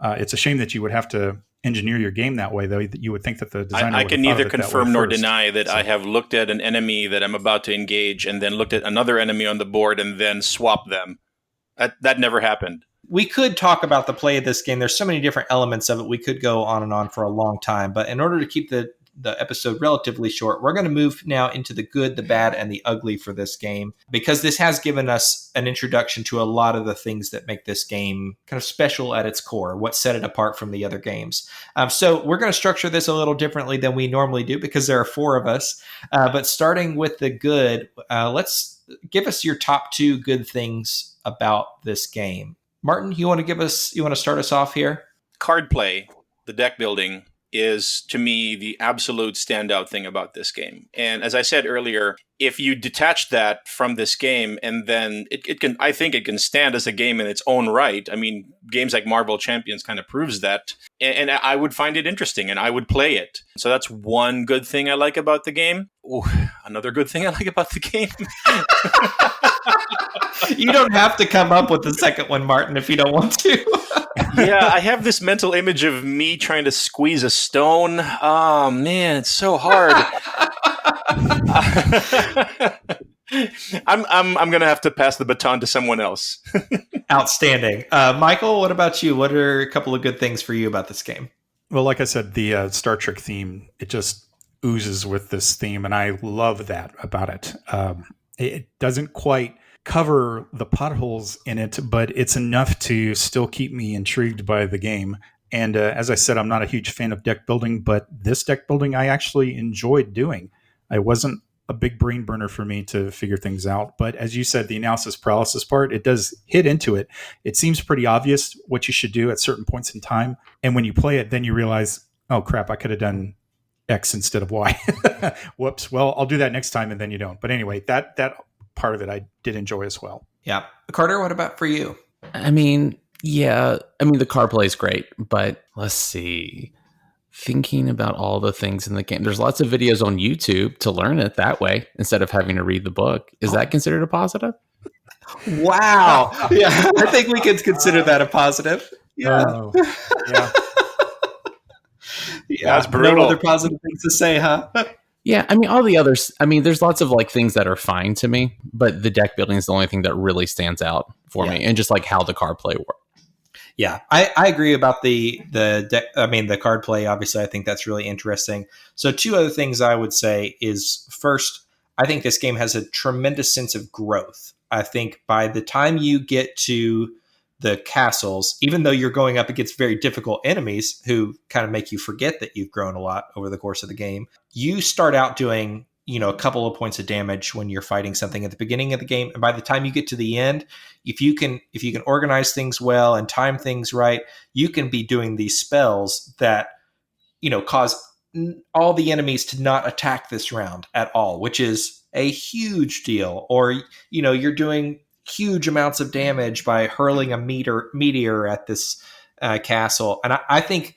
It's a shame that you would have to engineer your game that way, though. You would think that the designer I would can have thought neither of it that confirm way nor first. deny that I have looked at an enemy that I'm about to engage and then looked at another enemy on the board and then swapped them. That never happened. We could talk about the play of this game. There's so many different elements of it. We could go on and on for a long time. But in order to keep the episode relatively short, we're going to move now into the good, the bad, and the ugly for this game, because this has given us an introduction to a lot of the things that make this game kind of special at its core, what set it apart from the other games. So we're going to structure this a little differently than we normally do because there are 4 of us. But starting with the good, let's give us your top 2 good things about this game. Martin, you want to start us off here? Card play, the deck building, is to me the absolute standout thing about this game. And as I said earlier, if you detach that from this game, and then I think it can stand as a game in its own right. I mean, games like Marvel Champions kind of proves that. And I would find it interesting and I would play it. So that's one good thing I like about the game. Ooh, another good thing I like about the game. You don't have to come up with the second one, Martin, if you don't want to. Yeah, I have this mental image of me trying to squeeze a stone. Oh, man, it's so hard. I'm going to have to pass the baton to someone else. Outstanding. Michael, what about you? What are a couple of good things for you about this game? Well, like I said, the Star Trek theme, it just oozes with this theme, and I love that about it. It doesn't quite cover the potholes in it, but it's enough to still keep me intrigued by the game. And as I said, I'm not a huge fan of deck building, but this deck building I actually enjoyed doing. It wasn't a big brain burner for me to figure things out. But as you said, the analysis paralysis part, it does hit into it. It seems pretty obvious what you should do at certain points in time. And when you play it, then you realize, oh crap, I could have done X instead of Y. Whoops. Well, I'll do that next time, and then you don't. But anyway, that part of it I did enjoy as well. Yeah. Carter, what about for you? I mean, the card play is great, but let's see. Thinking about all the things in the game, there's lots of videos on YouTube to learn it that way instead of having to read the book. Is that considered a positive? Wow. Yeah, I think we could consider that a positive. Yeah. Yeah. Yeah. That's brutal. No other positive things to say, huh? Yeah, I mean, all the others, there's lots of like things that are fine to me, but the deck building is the only thing that really stands out for me, and just like how the card play works. Yeah, I agree about the deck. The card play. Obviously, I think that's really interesting. So 2 other things I would say is, first, I think this game has a tremendous sense of growth. I think by the time you get to the castles, even though you're going up against very difficult enemies who kind of make you forget that you've grown a lot over the course of the game, you start out doing, a couple of points of damage when you're fighting something at the beginning of the game. And by the time you get to the end, if you can organize things well and time things right, you can be doing these spells that, cause all the enemies to not attack this round at all, which is a huge deal. Or, you're doing huge amounts of damage by hurling a meteor at this castle. And I think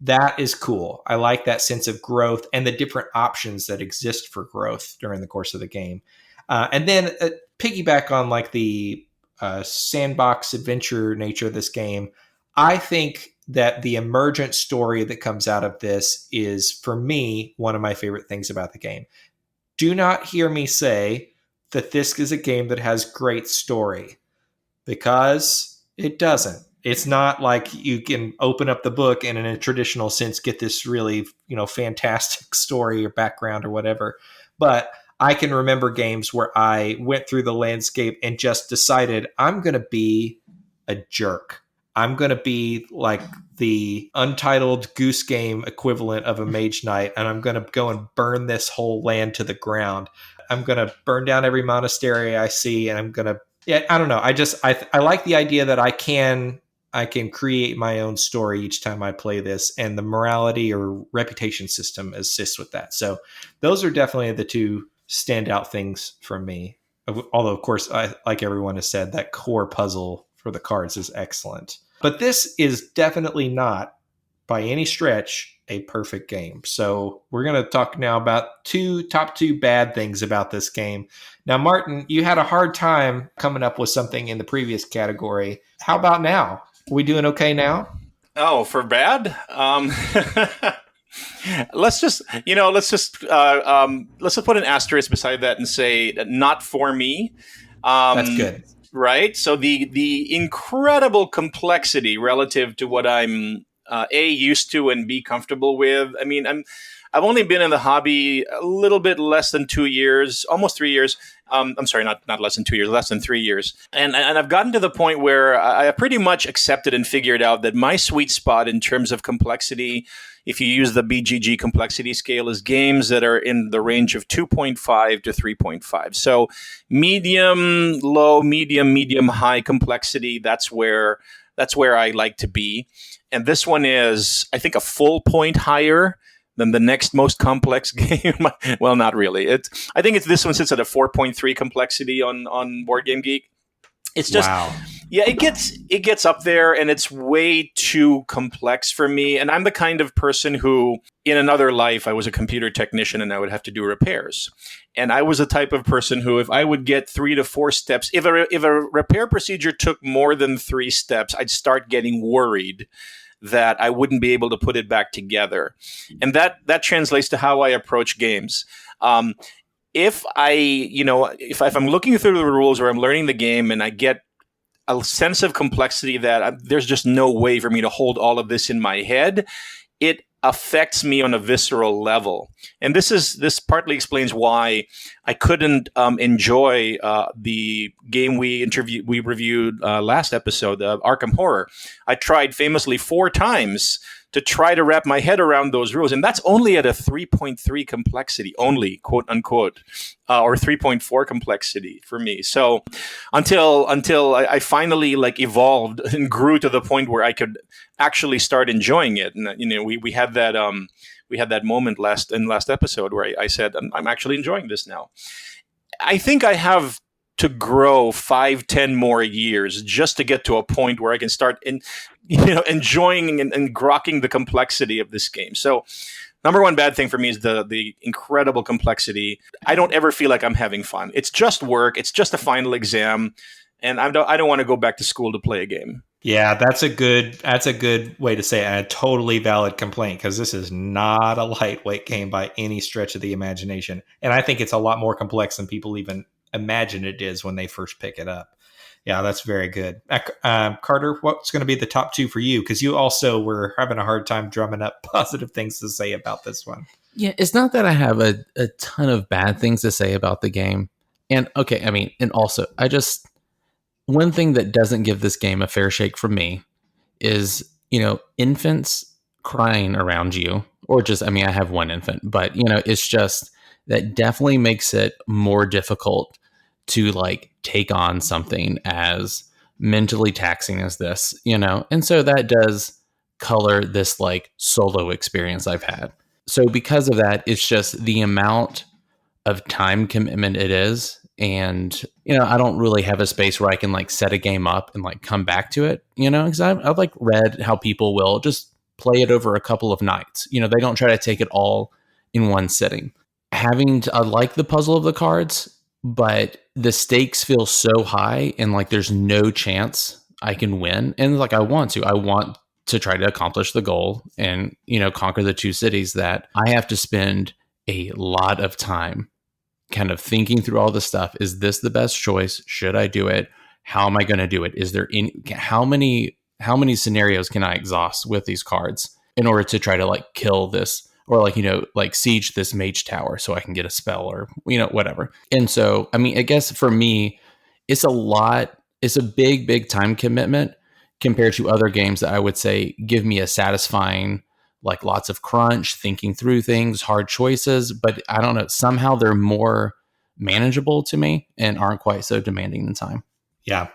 that is cool. I like that sense of growth and the different options that exist for growth during the course of the game. And then piggyback on like the sandbox adventure nature of this game. I think that the emergent story that comes out of this is, for me, one of my favorite things about the game. Do not hear me say that this is a game that has great story, because it doesn't. It's not like you can open up the book and in a traditional sense get this really, fantastic story or background or whatever. But I can remember games where I went through the landscape and just decided I'm going to be a jerk. I'm going to be like the Untitled Goose Game equivalent of a Mage Knight, and I'm going to go and burn this whole land to the ground. I'm going to burn down every monastery I see, and I'm going to, I don't know. I like the idea that I can create my own story each time I play this, and the morality or reputation system assists with that. So those are definitely the 2 standout things for me. Although, of course, like everyone has said, that core puzzle for the cards is excellent. But this is definitely not, by any stretch, a perfect game. So we're going to talk now about top two bad things about this game. Now, Martin, you had a hard time coming up with something in the previous category. How about now? Are we doing okay now? Oh, for bad? Let's just put an asterisk beside that and say not for me. That's good. Right? So the incredible complexity relative to what I'm A, used to, and B, comfortable with. I mean, I've only been in the hobby a little bit less than 2 years, almost 3 years. I'm sorry, not less than 2 years, less than 3 years. And I've gotten to the point where I pretty much accepted and figured out that my sweet spot in terms of complexity, if you use the BGG complexity scale, is games that are in the range of 2.5 to 3.5. So medium, low, medium, high complexity, that's where I like to be. And this one is, I think, a full point higher than the next most complex game. Well, not really. I think this one sits at a 4.3 complexity on Board Game Geek. It's just, wow. Yeah, it gets up there, and it's way too complex for me. And I'm the kind of person who, in another life, I was a computer technician and I would have to do repairs. And I was the type of person who, if I would get 3 to 4 steps, if a repair procedure took more than 3 steps, I'd start getting worried that I wouldn't be able to put it back together. And that translates to how I approach games. If I'm looking through the rules or I'm learning the game and I get a sense of complexity that there's just no way for me to hold all of this in my head, it affects me on a visceral level. And this partly explains why I couldn't enjoy the game we reviewed last episode, Arkham Horror. I tried famously 4 times to try to wrap my head around those rules, and that's only at a 3.3 complexity, only, quote unquote, or 3.4 complexity for me. So until I finally evolved and grew to the point where I could actually start enjoying it, and we had that moment last episode where I said I'm actually enjoying this now. I think I have to grow 5-10 more years just to get to a point where I can start enjoying and grokking the complexity of this game. So number one bad thing for me is the incredible complexity. I don't ever feel like I'm having fun. It's just work. It's just a final exam. And I don't want to go back to school to play a game. Yeah, that's a good way to say it, and a totally valid complaint, because this is not a lightweight game by any stretch of the imagination. And I think it's a lot more complex than people even imagine it is when they first pick it up. Yeah, that's very good. Carter, what's going to be the top 2 for you? Because you also were having a hard time drumming up positive things to say about this one. Yeah, it's not that I have a ton of bad things to say about the game. And okay, I mean, and also, one thing that doesn't give this game a fair shake from me is, infants crying around you, or just, I have one infant, but, it's just, that definitely makes it more difficult to take on something as mentally taxing as this, and so that does color this solo experience I've had. So because of that, it's just the amount of time commitment it is. And, I don't really have a space where I can set a game up and come back to it, because I've read how people will just play it over a couple of nights. They don't try to take it all in one sitting. I like the puzzle of the cards, but the stakes feel so high and there's no chance I can win. And I want to try to accomplish the goal and, conquer the 2 cities, that I have to spend a lot of time kind of thinking through all this stuff. Is this the best choice? Should I do it? How am I going to do it? Is there how many scenarios can I exhaust with these cards in order to try to kill this, or siege this mage tower so I can get a spell, or whatever. And so I guess for me, it's a big time commitment compared to other games that I would say give me a satisfying, lots of crunch, thinking through things, hard choices, but I don't know, somehow they're more manageable to me and aren't quite so demanding in time. Yeah,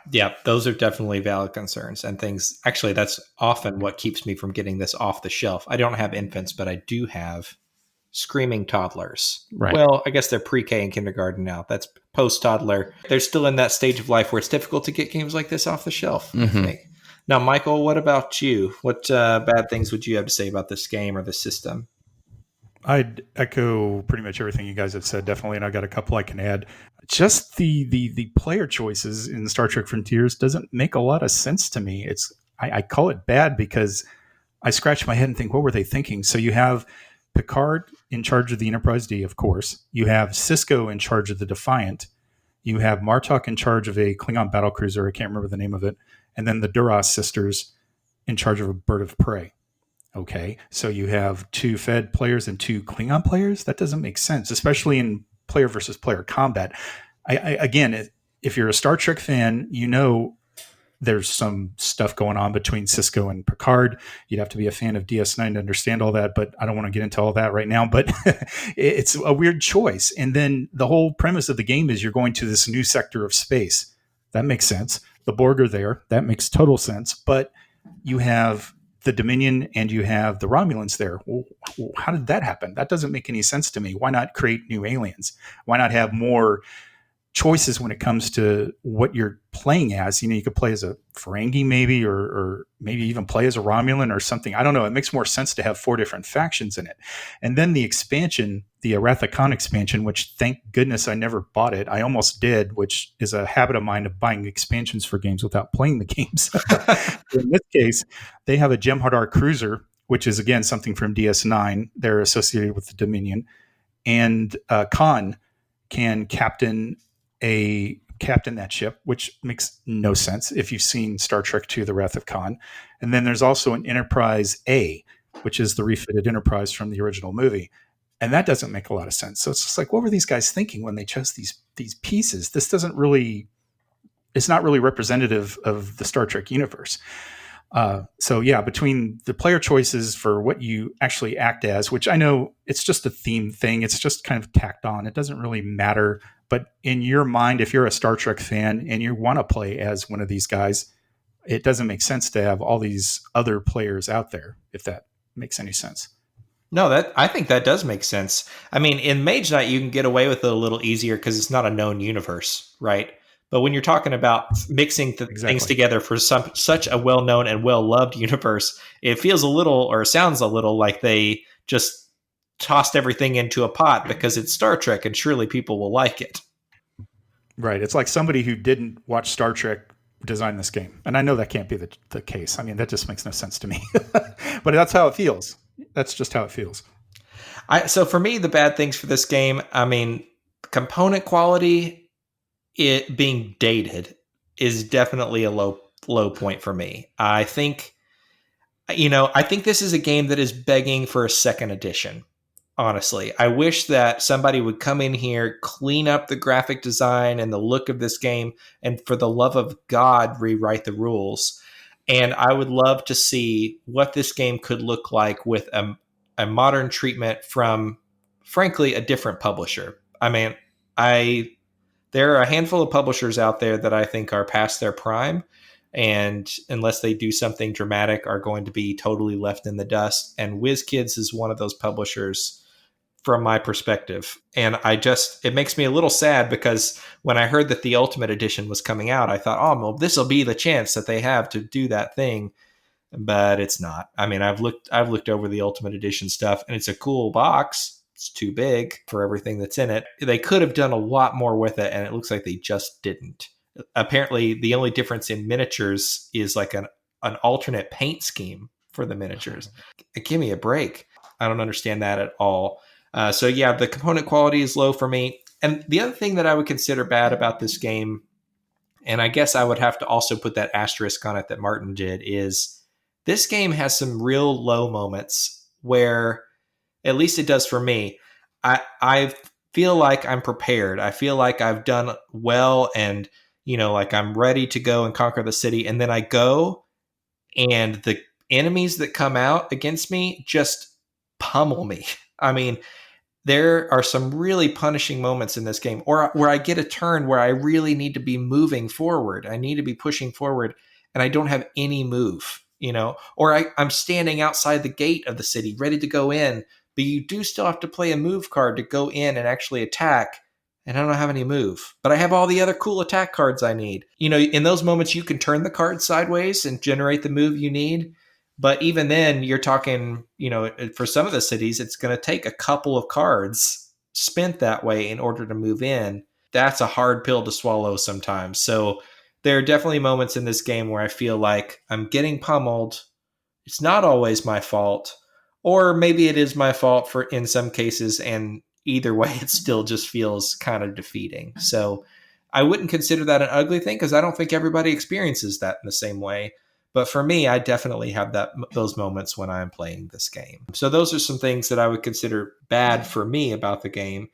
those are definitely valid concerns and things. Actually, that's often what keeps me from getting this off the shelf. I don't have infants, but I do have screaming toddlers. Right. Well, I guess they're pre-K and kindergarten now. That's post-toddler. They're still in that stage of life where it's difficult to get games like this off the shelf, I think. Now, Michael, what about you? What bad things would you have to say about this game or the system? I'd echo pretty much everything you guys have said, definitely, and I got a couple I can add. Just the player choices in Star Trek Frontiers doesn't make a lot of sense to me. I call it bad because I scratch my head and think, what were they thinking? So you have Picard in charge of the Enterprise D, of course. You have Cisco in charge of the Defiant. You have Martok in charge of a Klingon battlecruiser. I can't remember the name of it. And then the Duras sisters in charge of a bird of prey. Okay, so you have 2 Fed players and 2 Klingon players? That doesn't make sense, especially in player versus player combat. Again, if you're a Star Trek fan, you know there's some stuff going on between Cisco and Picard. You'd have to be a fan of DS9 to understand all that, but I don't want to get into all that right now. But it's a weird choice. And then the whole premise of the game is you're going to this new sector of space. That makes sense. The Borg are there. That makes total sense. But you have the Dominion and you have the Romulans there. Well, how did that happen? That doesn't make any sense to me. Why not create new aliens? Why not have more choices when it comes to what you're playing as? You know, you could play as a Ferengi maybe, or maybe even play as a Romulan or something. I don't know. It makes more sense to have 4 different factions in it. And then the expansion, the Arathacon expansion, which thank goodness I never bought it. I almost did, which is a habit of mine of buying expansions for games without playing the games. In this case, they have a Jem'Hadar cruiser, which is again something from DS9. They're associated with the Dominion. And Khan can captain that ship, which makes no sense if you've seen Star Trek II, The Wrath of Khan. And then there's also an Enterprise A, which is the refitted Enterprise from the original movie. And that doesn't make a lot of sense. So it's just like, what were these guys thinking when they chose these pieces? This doesn't really, it's not really representative of the Star Trek universe. So yeah, between the player choices for what you actually act as, which I know it's just a theme thing, it's just kind of tacked on. It doesn't really matter. But in your mind, if you're a Star Trek fan and you want to play as one of these guys, it doesn't make sense to have all these other players out there, if that makes any sense. No, I think that does make sense. I mean, in Mage Knight, you can get away with it a little easier because it's not a known universe, right? But when you're talking about mixing things together for such a well-known and well-loved universe, it feels a little, or sounds a little like they just tossed everything into a pot because it's Star Trek and surely people will like it. Right. It's like somebody who didn't watch Star Trek designed this game. And I know that can't be the case. I mean, that just makes no sense to me. But that's how it feels. That's just how it feels. So for me, the bad things for this game, I mean, component quality, it being dated is definitely a low point for me. I think this is a game that is begging for a second edition. Honestly, I wish that somebody would come in here, clean up the graphic design and the look of this game, and for the love of God, rewrite the rules. And I would love to see what this game could look like with a modern treatment from, frankly, a different publisher. I mean, there are a handful of publishers out there that I think are past their prime, and unless they do something dramatic, are going to be totally left in the dust. And WizKids is one of those publishers from my perspective. And it makes me a little sad because when I heard that the Ultimate Edition was coming out, I thought, oh, well, this will be the chance that they have to do that thing. But it's not. I mean, I've looked over the Ultimate Edition stuff, and it's a cool box. It's too big for everything that's in it. They could have done a lot more with it, and it looks like they just didn't. Apparently, the only difference in miniatures is like an alternate paint scheme for the miniatures. Give me a break. I don't understand that at all. So yeah, the component quality is low for me. And the other thing that I would consider bad about this game, and I guess I would have to also put that asterisk on it that Martin did, is this game has some real low moments where, at least it does for me, I feel like I'm prepared. I feel like I've done well and, like I'm ready to go and conquer the city. And then I go and the enemies that come out against me just pummel me. I mean, there are some really punishing moments in this game, or where I get a turn where I really need to be moving forward. I need to be pushing forward, and I don't have any move, or I'm standing outside the gate of the city ready to go in, but you do still have to play a move card to go in and actually attack. and I don't have any move, but I have all the other cool attack cards I need. In those moments, you can turn the card sideways and generate the move you need. But even then, you're talking, for some of the cities, it's going to take a couple of cards spent that way in order to move in. That's a hard pill to swallow sometimes. So there are definitely moments in this game where I feel like I'm getting pummeled. It's not always my fault, or maybe it is my fault in some cases, and either way, it still just feels kind of defeating. So I wouldn't consider that an ugly thing because I don't think everybody experiences that in the same way. But for me, I definitely have those moments when I'm playing this game. So those are some things that I would consider bad for me about the game.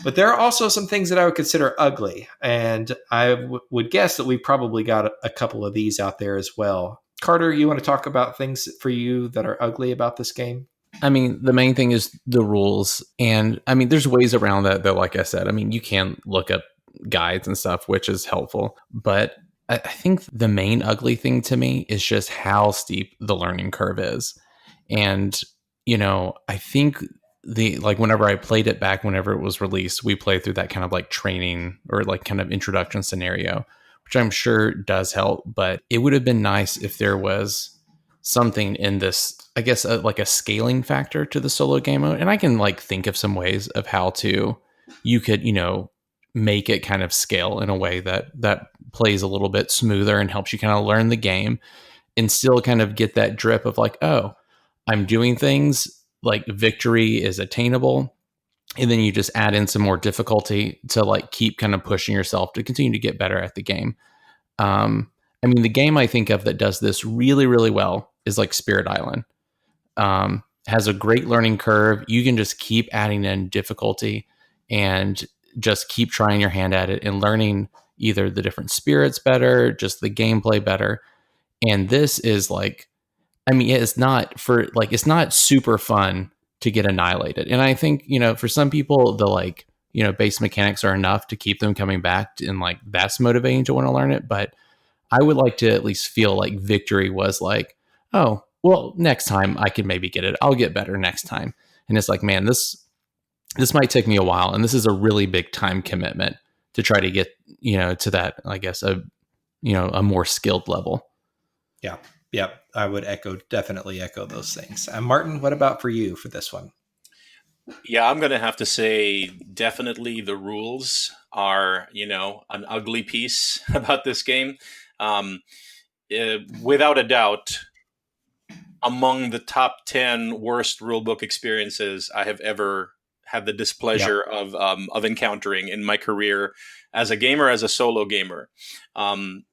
But there are also some things that I would consider ugly. And I would guess that we probably got a couple of these out there as well. Carter, you want to talk about things for you that are ugly about this game? I mean, the main thing is the rules. And I mean, there's ways around that, though, like I said. I mean, you can look up guides and stuff, which is helpful. But I think the main ugly thing to me is just how steep the learning curve is. And, I think whenever I played it back, whenever it was released, we played through that kind of like training or like kind of introduction scenario, which I'm sure does help. But it would have been nice if there was something in this, I guess, like a scaling factor to the solo game mode. And I can like think of some ways of how you could, make it kind of scale in a way that plays a little bit smoother and helps you kind of learn the game and still kind of get that drip of like, oh, I'm doing things, like victory is attainable. And then you just add in some more difficulty to like keep kind of pushing yourself to continue to get better at the game. I mean, the game I think of that does this really, really well is like Spirit Island. Has a great learning curve. You can just keep adding in difficulty and just keep trying your hand at it and learning either the different spirits better, just the gameplay better. And this is like, I mean, it's not super fun to get annihilated. And I think, for some people, the base mechanics are enough to keep them coming back, and like that's motivating to want to learn it. But I would like to at least feel like victory was like, oh, well, next time I can maybe get it. I'll get better next time. And it's like, man, this might take me a while. And this is a really big time commitment to try to get, to that, I guess, a more skilled level. Yeah. Yep. I would definitely echo those things. Martin, what about for you for this one? Yeah, I'm going to have to say definitely the rules are, an ugly piece about this game. Without a doubt, among the top 10 worst rulebook experiences I have ever had the displeasure of encountering in my career as a gamer, as a solo gamer.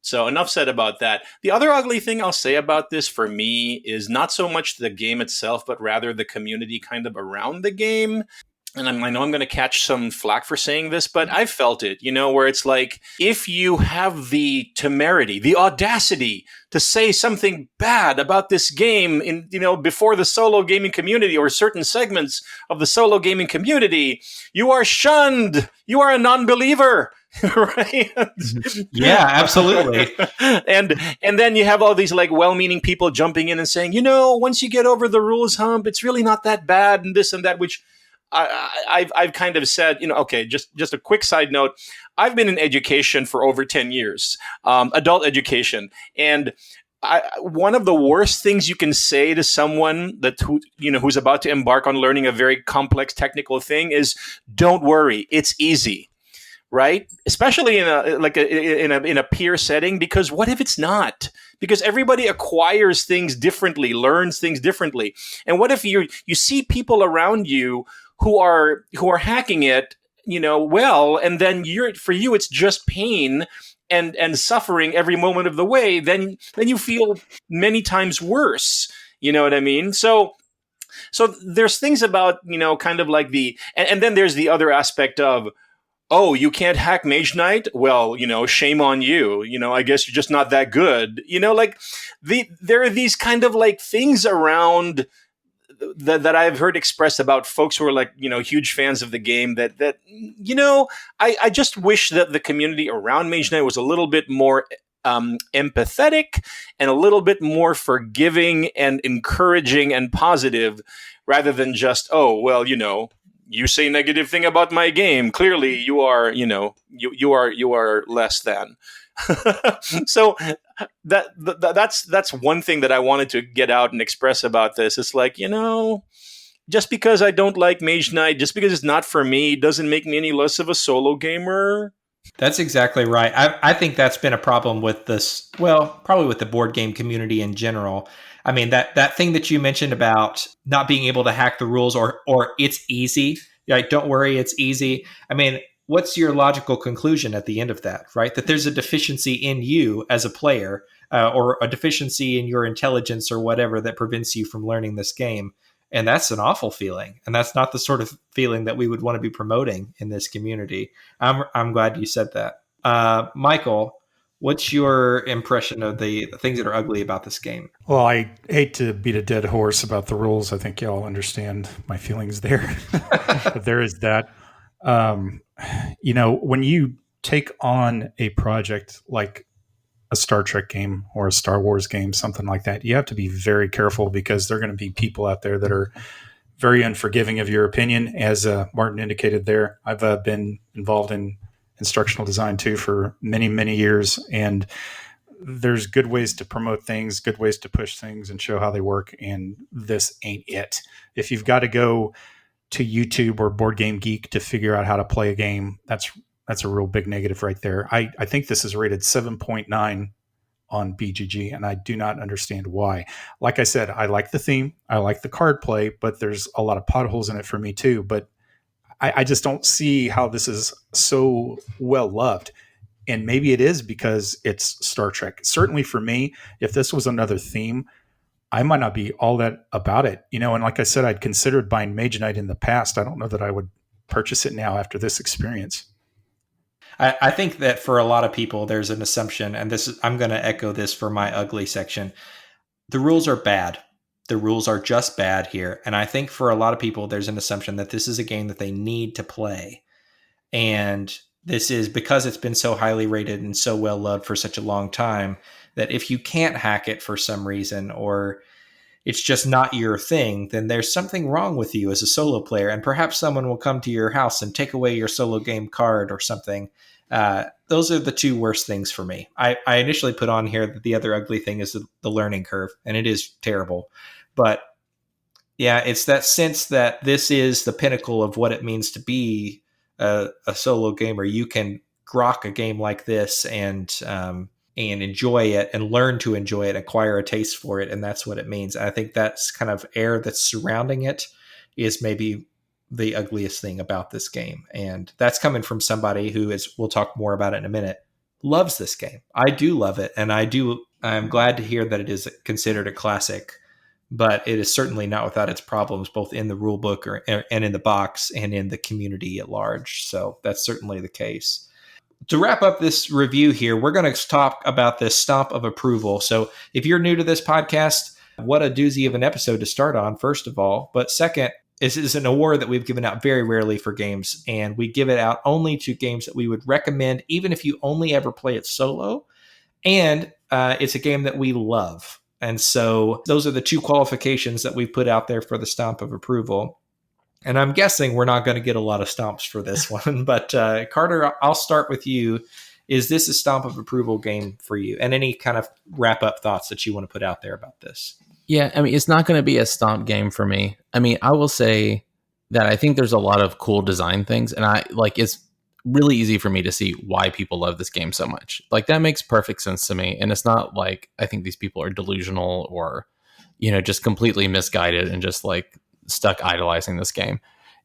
So enough said about that. The other ugly thing I'll say about this for me is not so much the game itself, but rather the community kind of around the game. And I know I'm going to catch some flack for saying this, but I've felt it, where it's like, if you have the temerity, the audacity to say something bad about this game before the solo gaming community or certain segments of the solo gaming community, you are shunned. You are a non-believer. Right? Yeah, absolutely. And then you have all these like well-meaning people jumping in and saying, once you get over the rules hump, it's really not that bad, and this and that, which I've kind of said, okay, just a quick side note. I've been in education for over 10 years, adult education. And one of the worst things you can say to someone who's about to embark on learning a very complex technical thing is, don't worry, it's easy. Right? Especially in a peer setting, because what if it's not? Because everybody acquires things differently, learns things differently. And what if you see people around you who are hacking it, well, and then for you it's just pain and suffering every moment of the way, then you feel many times worse. You know what I mean? So there's things about, kind of like and then there's the other aspect of, oh, you can't hack Mage Knight? Well, shame on you. I guess you're just not that good. There are these kind of like things around that I've heard expressed about folks who are like, huge fans of the game that I just wish that the community around Mage Knight was a little bit more empathetic and a little bit more forgiving and encouraging and positive, rather than just, oh, well, you say negative thing about my game. Clearly, you are, you are less than. So that's one thing that I wanted to get out and express about this. It's like, just because I don't like Mage Knight, just because it's not for me, doesn't make me any less of a solo gamer. That's exactly right. I think that's been a problem with this, well, probably with the board game community in general. I mean, that thing that you mentioned about not being able to hack the rules or it's easy. Like, don't worry, it's easy. I mean, what's your logical conclusion at the end of that, right? That there's a deficiency in you as a player or a deficiency in your intelligence or whatever that prevents you from learning this game. And that's an awful feeling. And that's not the sort of feeling that we would want to be promoting in this community. I'm glad you said that. Michael, what's your impression of the things that are ugly about this game? Well, I hate to beat a dead horse about the rules. I think y'all understand my feelings there. But there is that. When you take on a project like a Star Trek game or a Star Wars game, something like that, you have to be very careful because there are going to be people out there that are very unforgiving of your opinion. As Martin indicated there, I've been involved in instructional design too for many, many years. And there's good ways to promote things, good ways to push things and show how they work. And this ain't it. If you've got to go to YouTube or Board Game Geek to figure out how to play a game, that's a real big negative right there. I think this is rated 7.9 on BGG, and I do not understand why. Like I said, I like the theme, I like the card play, but there's a lot of potholes in it for me too. But I just don't see how this is so well loved. And maybe it is because it's Star Trek. Certainly for me, if this was another theme, I might not be all that about it. And like I said, I'd considered buying Mage Knight in the past. I don't know that I would purchase it now after this experience. I think that for a lot of people, there's an assumption, and I'm going to echo this for my ugly section. The rules are bad. The rules are just bad here. And I think for a lot of people, there's an assumption that this is a game that they need to play. And this is because it's been so highly rated and so well loved for such a long time that if you can't hack it for some reason or it's just not your thing, then there's something wrong with you as a solo player. And perhaps someone will come to your house and take away your solo game card or something. Those are the two worst things for me. I initially put on here that the other ugly thing is the learning curve, and it is terrible. But yeah, it's that sense that this is the pinnacle of what it means to be a solo gamer. You can grok a game like this and enjoy it and learn to enjoy it, acquire a taste for it. And that's what it means. I think that's kind of air that's surrounding it is maybe the ugliest thing about this game. And that's coming from somebody who is, we'll talk more about it in a minute, loves this game. I do love it. And I'm glad to hear that it is considered a classic, but it is certainly not without its problems, both in the rule book and in the box and in the community at large. So that's certainly the case. To wrap up this review here, we're going to talk about this stomp of approval. So if you're new to this podcast, what a doozy of an episode to start on, first of all. But second, this is an award that we've given out very rarely for games, and we give it out only to games that we would recommend, even if you only ever play it solo. And it's a game that we love. And so those are the two qualifications that we've put out there for the stomp of approval. And I'm guessing we're not going to get a lot of stomps for this one. But Carter, I'll start with you. Is this a stomp of approval game for you? And any kind of wrap-up thoughts that you want to put out there about this? Yeah, I mean, it's not going to be a stomp game for me. I mean, I will say that I think there's a lot of cool design things. And it's really easy for me to see why people love this game so much. Like, that makes perfect sense to me. And it's not like I think these people are delusional or, just completely misguided and just stuck idolizing this game.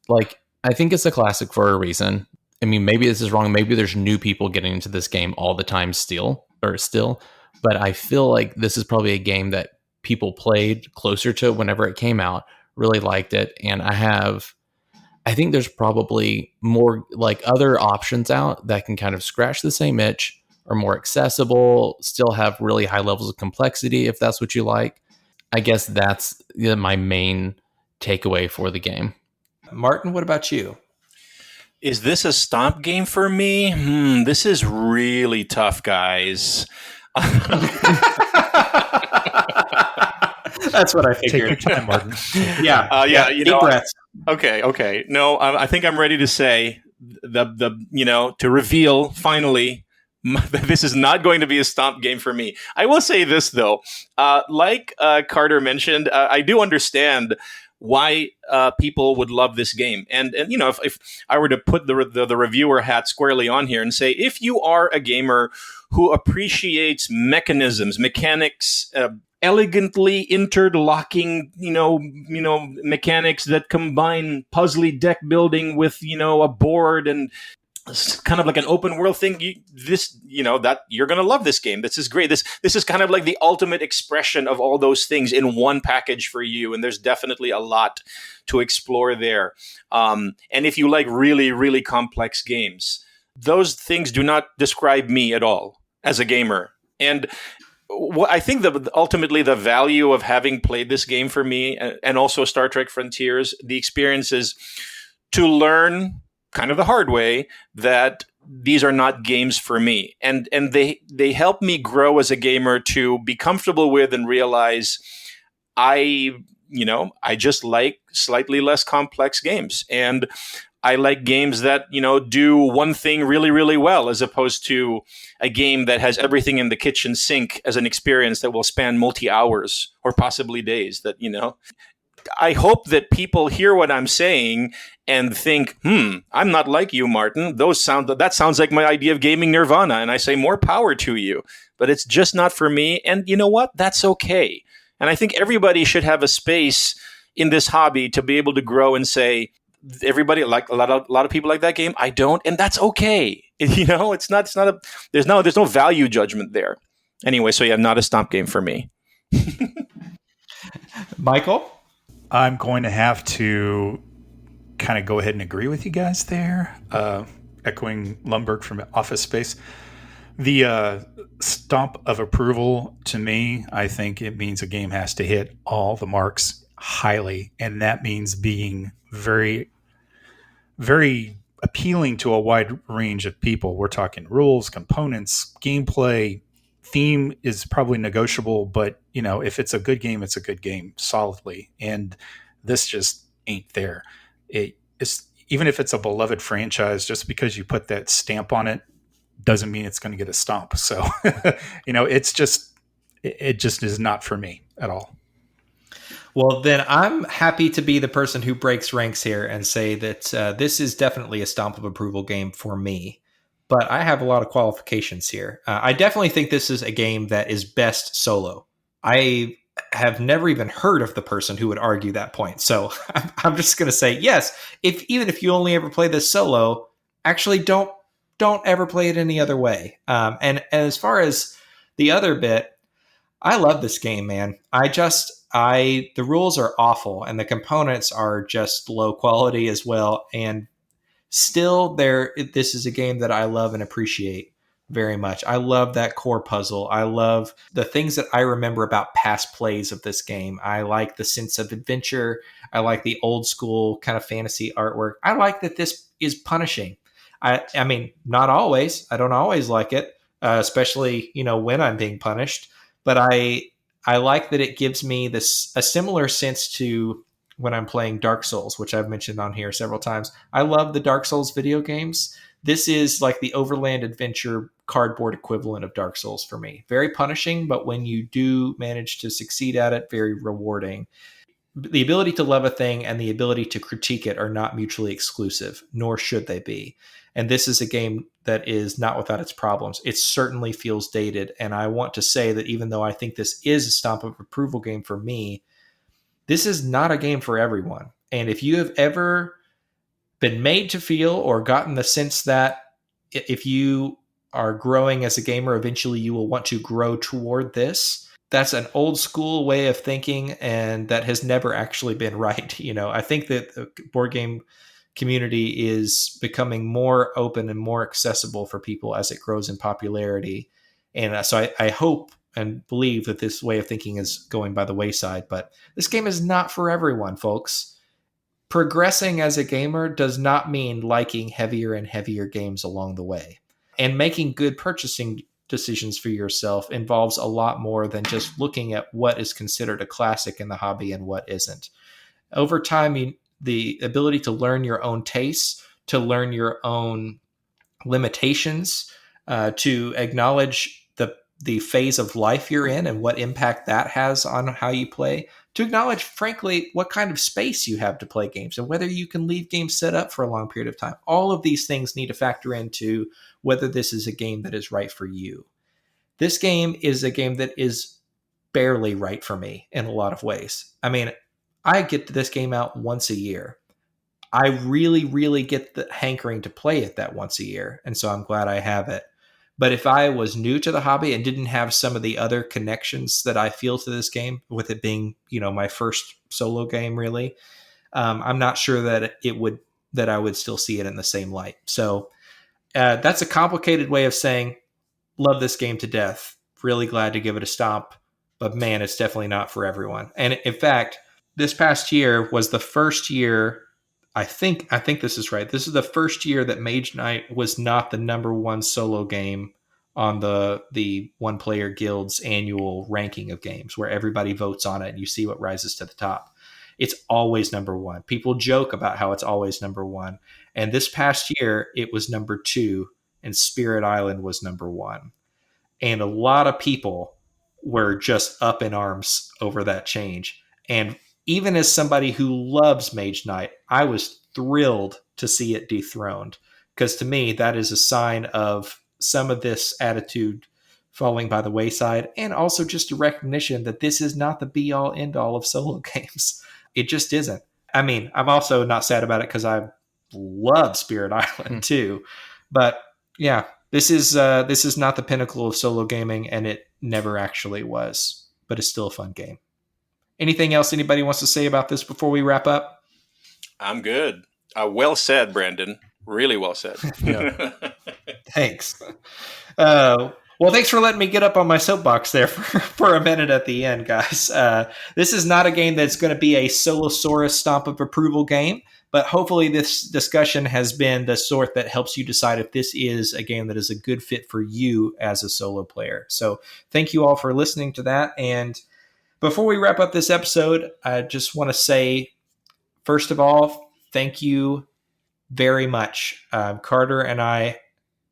I think it's a classic for a reason. I mean, maybe this is wrong. Maybe there's new people getting into this game all the time still, but I feel like this is probably a game that people played closer to whenever it came out, really liked it. And I think there's probably more other options out that can kind of scratch the same itch, are more accessible, still have really high levels of complexity if that's what you like. I guess that's my main takeaway for the game. Martin, what about you? Is this a stomp game for me? This is really tough, guys. That's what I figured. Take your time, Martin. Yeah. Deep breaths. Okay. No, I think I'm ready to say to reveal finally that this is not going to be a stomp game for me. I will say this though, like Carter mentioned, I do understand why people would love this game, and if I were to put the reviewer hat squarely on here and say, if you are a gamer who appreciates mechanics, elegantly interlocking, mechanics that combine puzzly deck building with, a board and it's kind of like an open world thing. That you're going to love this game. This is great. This is kind of like the ultimate expression of all those things in one package for you. And there's definitely a lot to explore there. And if you like really, really complex games, those things do not describe me at all as a gamer. And I think that ultimately the value of having played this game for me, and also Star Trek Frontiers, the experience is to learn kind of the hard way that these are not games for me. And they help me grow as a gamer to be comfortable with and realize I just like slightly less complex games. And I like games that, do one thing really, really well, as opposed to a game that has everything in the kitchen sink as an experience that will span multi-hours or possibly days. I hope that people hear what I'm saying and think, I'm not like you, Martin. That sounds like my idea of gaming nirvana. And I say, more power to you. But it's just not for me. And you know what? That's okay. And I think everybody should have a space in this hobby to be able to grow and say, everybody like a lot of people like that game. I don't, and that's okay. It's not there's no value judgment there. Anyway, so yeah, not a stomp game for me. Michael? I'm going to have to kind of go ahead and agree with you guys there, echoing Lumberg from Office Space. The stomp of approval, to me, I think it means a game has to hit all the marks highly, and that means being very, very appealing to a wide range of people. We're talking rules, components, gameplay. Theme is probably negotiable, but if it's a good game, it's a good game solidly. And this just ain't there. It's even if it's a beloved franchise, just because you put that stamp on it doesn't mean it's going to get a stomp. So, it just is not for me at all. Well, then I'm happy to be the person who breaks ranks here and say that this is definitely a stomp of approval game for me. But I have a lot of qualifications here. I definitely think this is a game that is best solo. I have never even heard of the person who would argue that point. So I'm just going to say, yes, even if you only ever play this solo, actually don't ever play it any other way. And as far as the other bit, I love this game, man. The rules are awful and the components are just low quality as well. And still, this is a game that I love and appreciate very much. I love that core puzzle. I love the things that I remember about past plays of this game. I like the sense of adventure. I like the old school kind of fantasy artwork. I like that this is punishing. I mean, not always. I don't always like it, especially, when I'm being punished. But I like that it gives me a similar sense to when I'm playing Dark Souls, which I've mentioned on here several times. I love the Dark Souls video games. This is like the Overland Adventure cardboard equivalent of Dark Souls for me. Very punishing, but when you do manage to succeed at it, very rewarding. The ability to love a thing and the ability to critique it are not mutually exclusive, nor should they be. And this is a game that is not without its problems. It certainly feels dated. And I want to say that even though I think this is a stomp of approval game for me, this is not a game for everyone. And if you have ever been made to feel or gotten the sense that if you are growing as a gamer, eventually you will want to grow toward this, that's an old school way of thinking, and that has never actually been right. I think that the board game community is becoming more open and more accessible for people as it grows in popularity. And so I hope and believe that this way of thinking is going by the wayside, but this game is not for everyone, folks. Progressing as a gamer does not mean liking heavier and heavier games along the way. And making good purchasing decisions for yourself involves a lot more than just looking at what is considered a classic in the hobby and what isn't. Over time, the ability to learn your own tastes, to learn your own limitations, to acknowledge the phase of life you're in and what impact that has on how you play, to acknowledge, frankly, what kind of space you have to play games and whether you can leave games set up for a long period of time. All of these things need to factor into whether this is a game that is right for you. This game is a game that is barely right for me in a lot of ways. I mean, I get this game out once a year. I really, really get the hankering to play it that once a year, and so I'm glad I have it. But if I was new to the hobby and didn't have some of the other connections that I feel to this game, with it being, my first solo game, really, I'm not sure that I would still see it in the same light. So that's a complicated way of saying, love this game to death. Really glad to give it a stomp, but man, it's definitely not for everyone. And in fact, this past year was the first year. I think this is right. This is the first year that Mage Knight was not the number one solo game on the One Player Guild's annual ranking of games, where everybody votes on it and you see what rises to the top. It's always number one. People joke about how it's always number one. And this past year, it was number 2, and Spirit Island was number 1. And a lot of people were just up in arms over that change. And even as somebody who loves Mage Knight, I was thrilled to see it dethroned, because to me, that is a sign of some of this attitude falling by the wayside, and also just a recognition that this is not the be-all, end-all of solo games. It just isn't. I mean, I'm also not sad about it because I love Spirit Island too. But yeah, this is not the pinnacle of solo gaming, and it never actually was, but it's still a fun game. Anything else anybody wants to say about this before we wrap up? I'm good. Well said, Brandon. Really well said. Thanks. Well, thanks for letting me get up on my soapbox there for a minute at the end, guys. This is not a game that's going to be a Solosaurus stomp of approval game, but hopefully this discussion has been the sort that helps you decide if this is a game that is a good fit for you as a solo player. So thank you all for listening to that. And before we wrap up this episode, I just want to say, first of all, thank you very much. Carter and I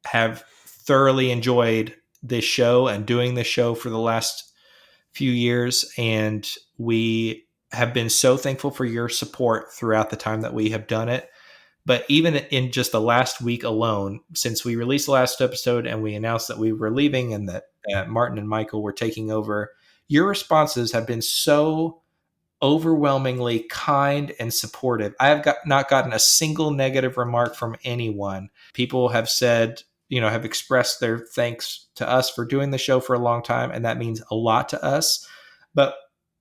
have thoroughly enjoyed this show and doing this show for the last few years, and we have been so thankful for your support throughout the time that we have done it. But even in just the last week alone, since we released the last episode and we announced that we were leaving and that Martin and Michael were taking over, your responses have been so overwhelmingly kind and supportive. I have not gotten a single negative remark from anyone. People have said, have expressed their thanks to us for doing the show for a long time, and that means a lot to us. But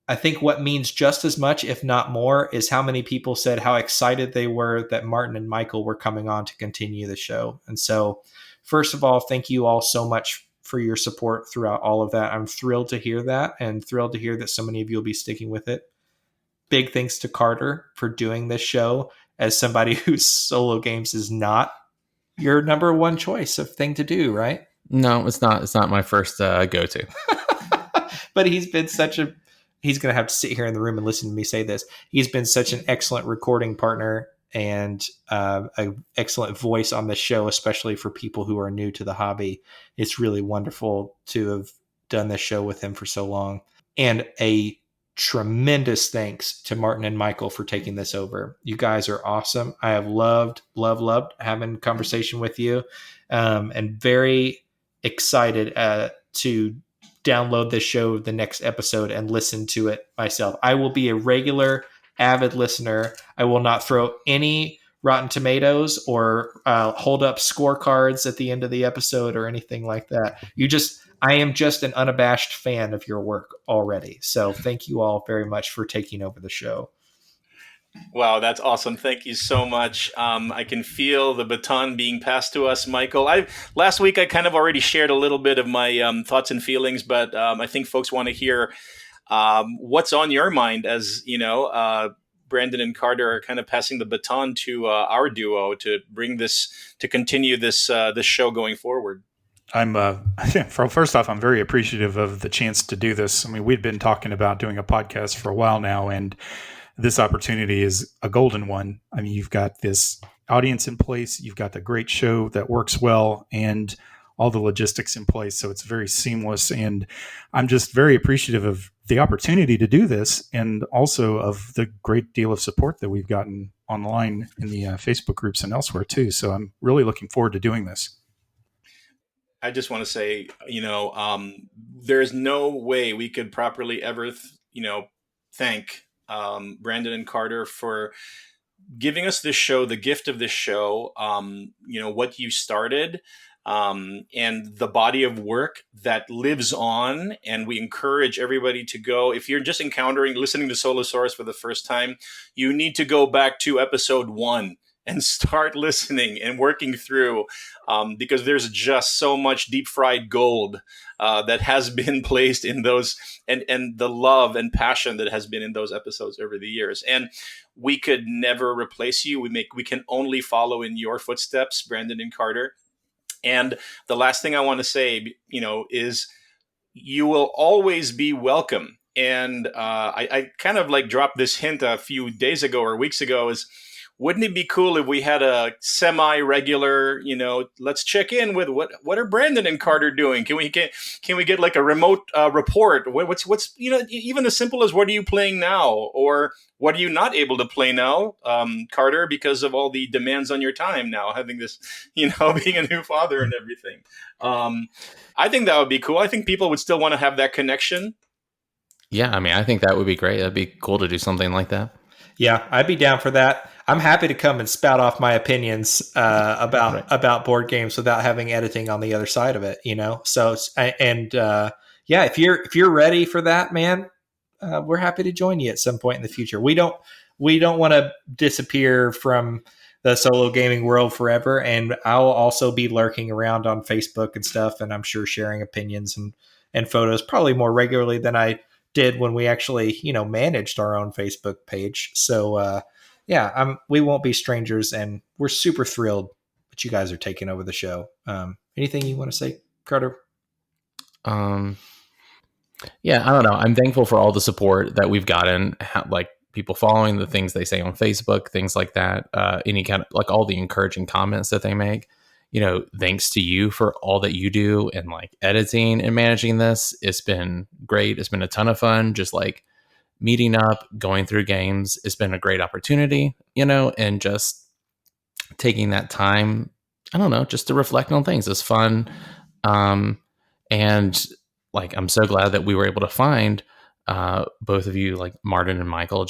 I think what means just as much, if not more, is how many people said how excited they were that Martin and Michael were coming on to continue the show. And so, first of all, thank you all so much for your support throughout all of that. I'm thrilled to hear that, and thrilled to hear that so many of you will be sticking with it. Big thanks to Carter for doing this show as somebody whose solo games is not your number one choice of thing to do, right? No, it's not. It's not my first go-to. But he's been he's going to have to sit here in the room and listen to me say this. He's been such an excellent recording partner and an excellent voice on the show, especially for people who are new to the hobby. It's really wonderful to have done this show with him for so long. And a tremendous thanks to Martin and Michael for taking this over. You guys are awesome. I have loved having a conversation with you, and very excited to download this show, the next episode, and listen to it myself. I will be a regular avid listener. I will not throw any Rotten Tomatoes or hold up scorecards at the end of the episode or anything like that. I am just an unabashed fan of your work already. So thank you all very much for taking over the show. Wow, that's awesome. Thank you so much. I can feel the baton being passed to us, Michael. Last week, I kind of already shared a little bit of my thoughts and feelings, but I think folks want to hear what's on your mind as, Brandon and Carter are kind of passing the baton to our duo to continue this show going forward. First off, I'm very appreciative of the chance to do this. I mean, we'd been talking about doing a podcast for a while now, and this opportunity is a golden one. I mean, you've got this audience in place, you've got the great show that works well, and all the logistics in place. So it's very seamless. And I'm just very appreciative of the opportunity to do this, and also of the great deal of support that we've gotten online in the Facebook groups and elsewhere too. So I'm really looking forward to doing this. I just want to say, there's no way we could properly ever, thank Brandon and Carter for giving us this show, the gift of this show, what you started, and the body of work that lives on. And we encourage everybody to go. If you're just listening to Solosaurus for the first time, you need to go back to episode 1 and start listening and working through, because there's just so much deep fried gold that has been placed in those, and the love and passion that has been in those episodes over the years. And we could never replace you. We can only follow in your footsteps, Brandon and Carter. And the last thing I want to say, is you will always be welcome. And I kind of like dropped this hint a few days ago or weeks ago, is wouldn't it be cool if we had a semi-regular, let's check in with what are Brandon and Carter doing? Can we get like a remote report? What's even as simple as what are you playing now, or what are you not able to play now, Carter, because of all the demands on your time now, having this, being a new father and everything. I think that would be cool. I think people would still want to have that connection. Yeah, I mean, I think that would be great. That'd be cool to do something like that. Yeah, I'd be down for that. I'm happy to come and spout off my opinions about board games without having editing on the other side of it, So, if you're ready for that, man, we're happy to join you at some point in the future. We don't want to disappear from the solo gaming world forever, and I'll also be lurking around on Facebook and stuff, and I'm sure sharing opinions and photos probably more regularly than I did when we actually, managed our own Facebook page. So, we won't be strangers, and we're super thrilled that you guys are taking over the show. Anything you want to say, Carter? I don't know. I'm thankful for all the support that we've gotten, like people following the things they say on Facebook, things like that. Any kind of like all the encouraging comments that they make. Thanks to you for all that you do and like editing and managing this. It's been great. It's been a ton of fun. Just like meeting up, going through games. It's been a great opportunity, and just taking that time, I don't know, just to reflect on things is fun. And like, I'm so glad that we were able to find both of you, like Martin and Michael,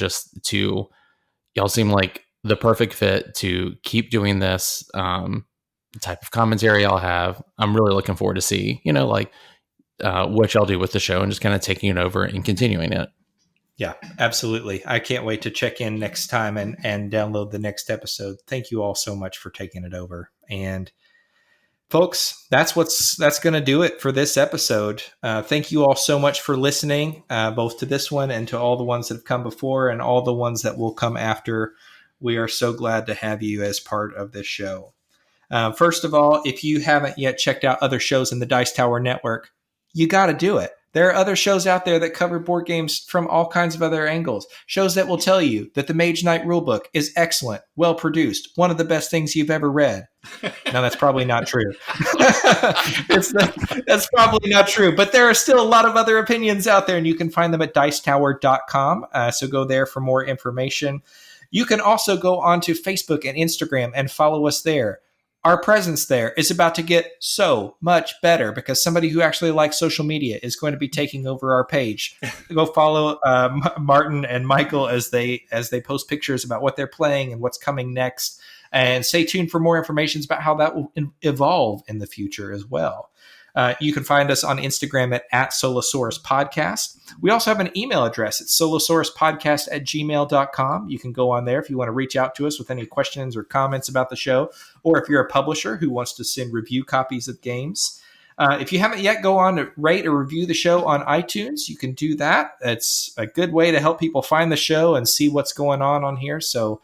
y'all seem like the perfect fit to keep doing this. The type of commentary I'll have. I'm really looking forward to see, what y'all do with the show and just kind of taking it over and continuing it. Yeah, absolutely. I can't wait to check in next time and download the next episode. Thank you all so much for taking it over. And folks, that's going to do it for this episode. Thank you all so much for listening, both to this one and to all the ones that have come before and all the ones that will come after. We are so glad to have you as part of this show. First of all, if you haven't yet checked out other shows in the Dice Tower Network, you got to do it. There are other shows out there that cover board games from all kinds of other angles. Shows that will tell you that the Mage Knight rulebook is excellent, well produced, one of the best things you've ever read. Now, that's probably not true. That's probably not true, but there are still a lot of other opinions out there, and you can find them at dicetower.com. So go there for more information. You can also go onto Facebook and Instagram and follow us there. Our presence there is about to get so much better because somebody who actually likes social media is going to be taking over our page. Go follow Martin and Michael as they post pictures about what they're playing and what's coming next. And stay tuned for more information about how that will evolve in the future as well. You can find us on Instagram at Solosaurus Podcast. We also have an email address. It's solosauruspodcast@gmail.com. You can go on there if you want to reach out to us with any questions or comments about the show, or if you're a publisher who wants to send review copies of games. If you haven't yet, go on to rate or review the show on iTunes. You can do that. It's a good way to help people find the show and see what's going on here. So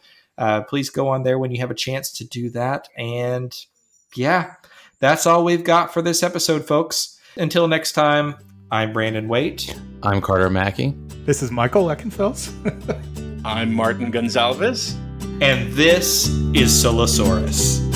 please go on there when you have a chance to do that. And yeah, that's all we've got for this episode, folks. Until next time, I'm Brandon Waite. I'm Carter Mackey. This is Michael Eckenfels. I'm Martin Gonzalez. And this is Solosaurus.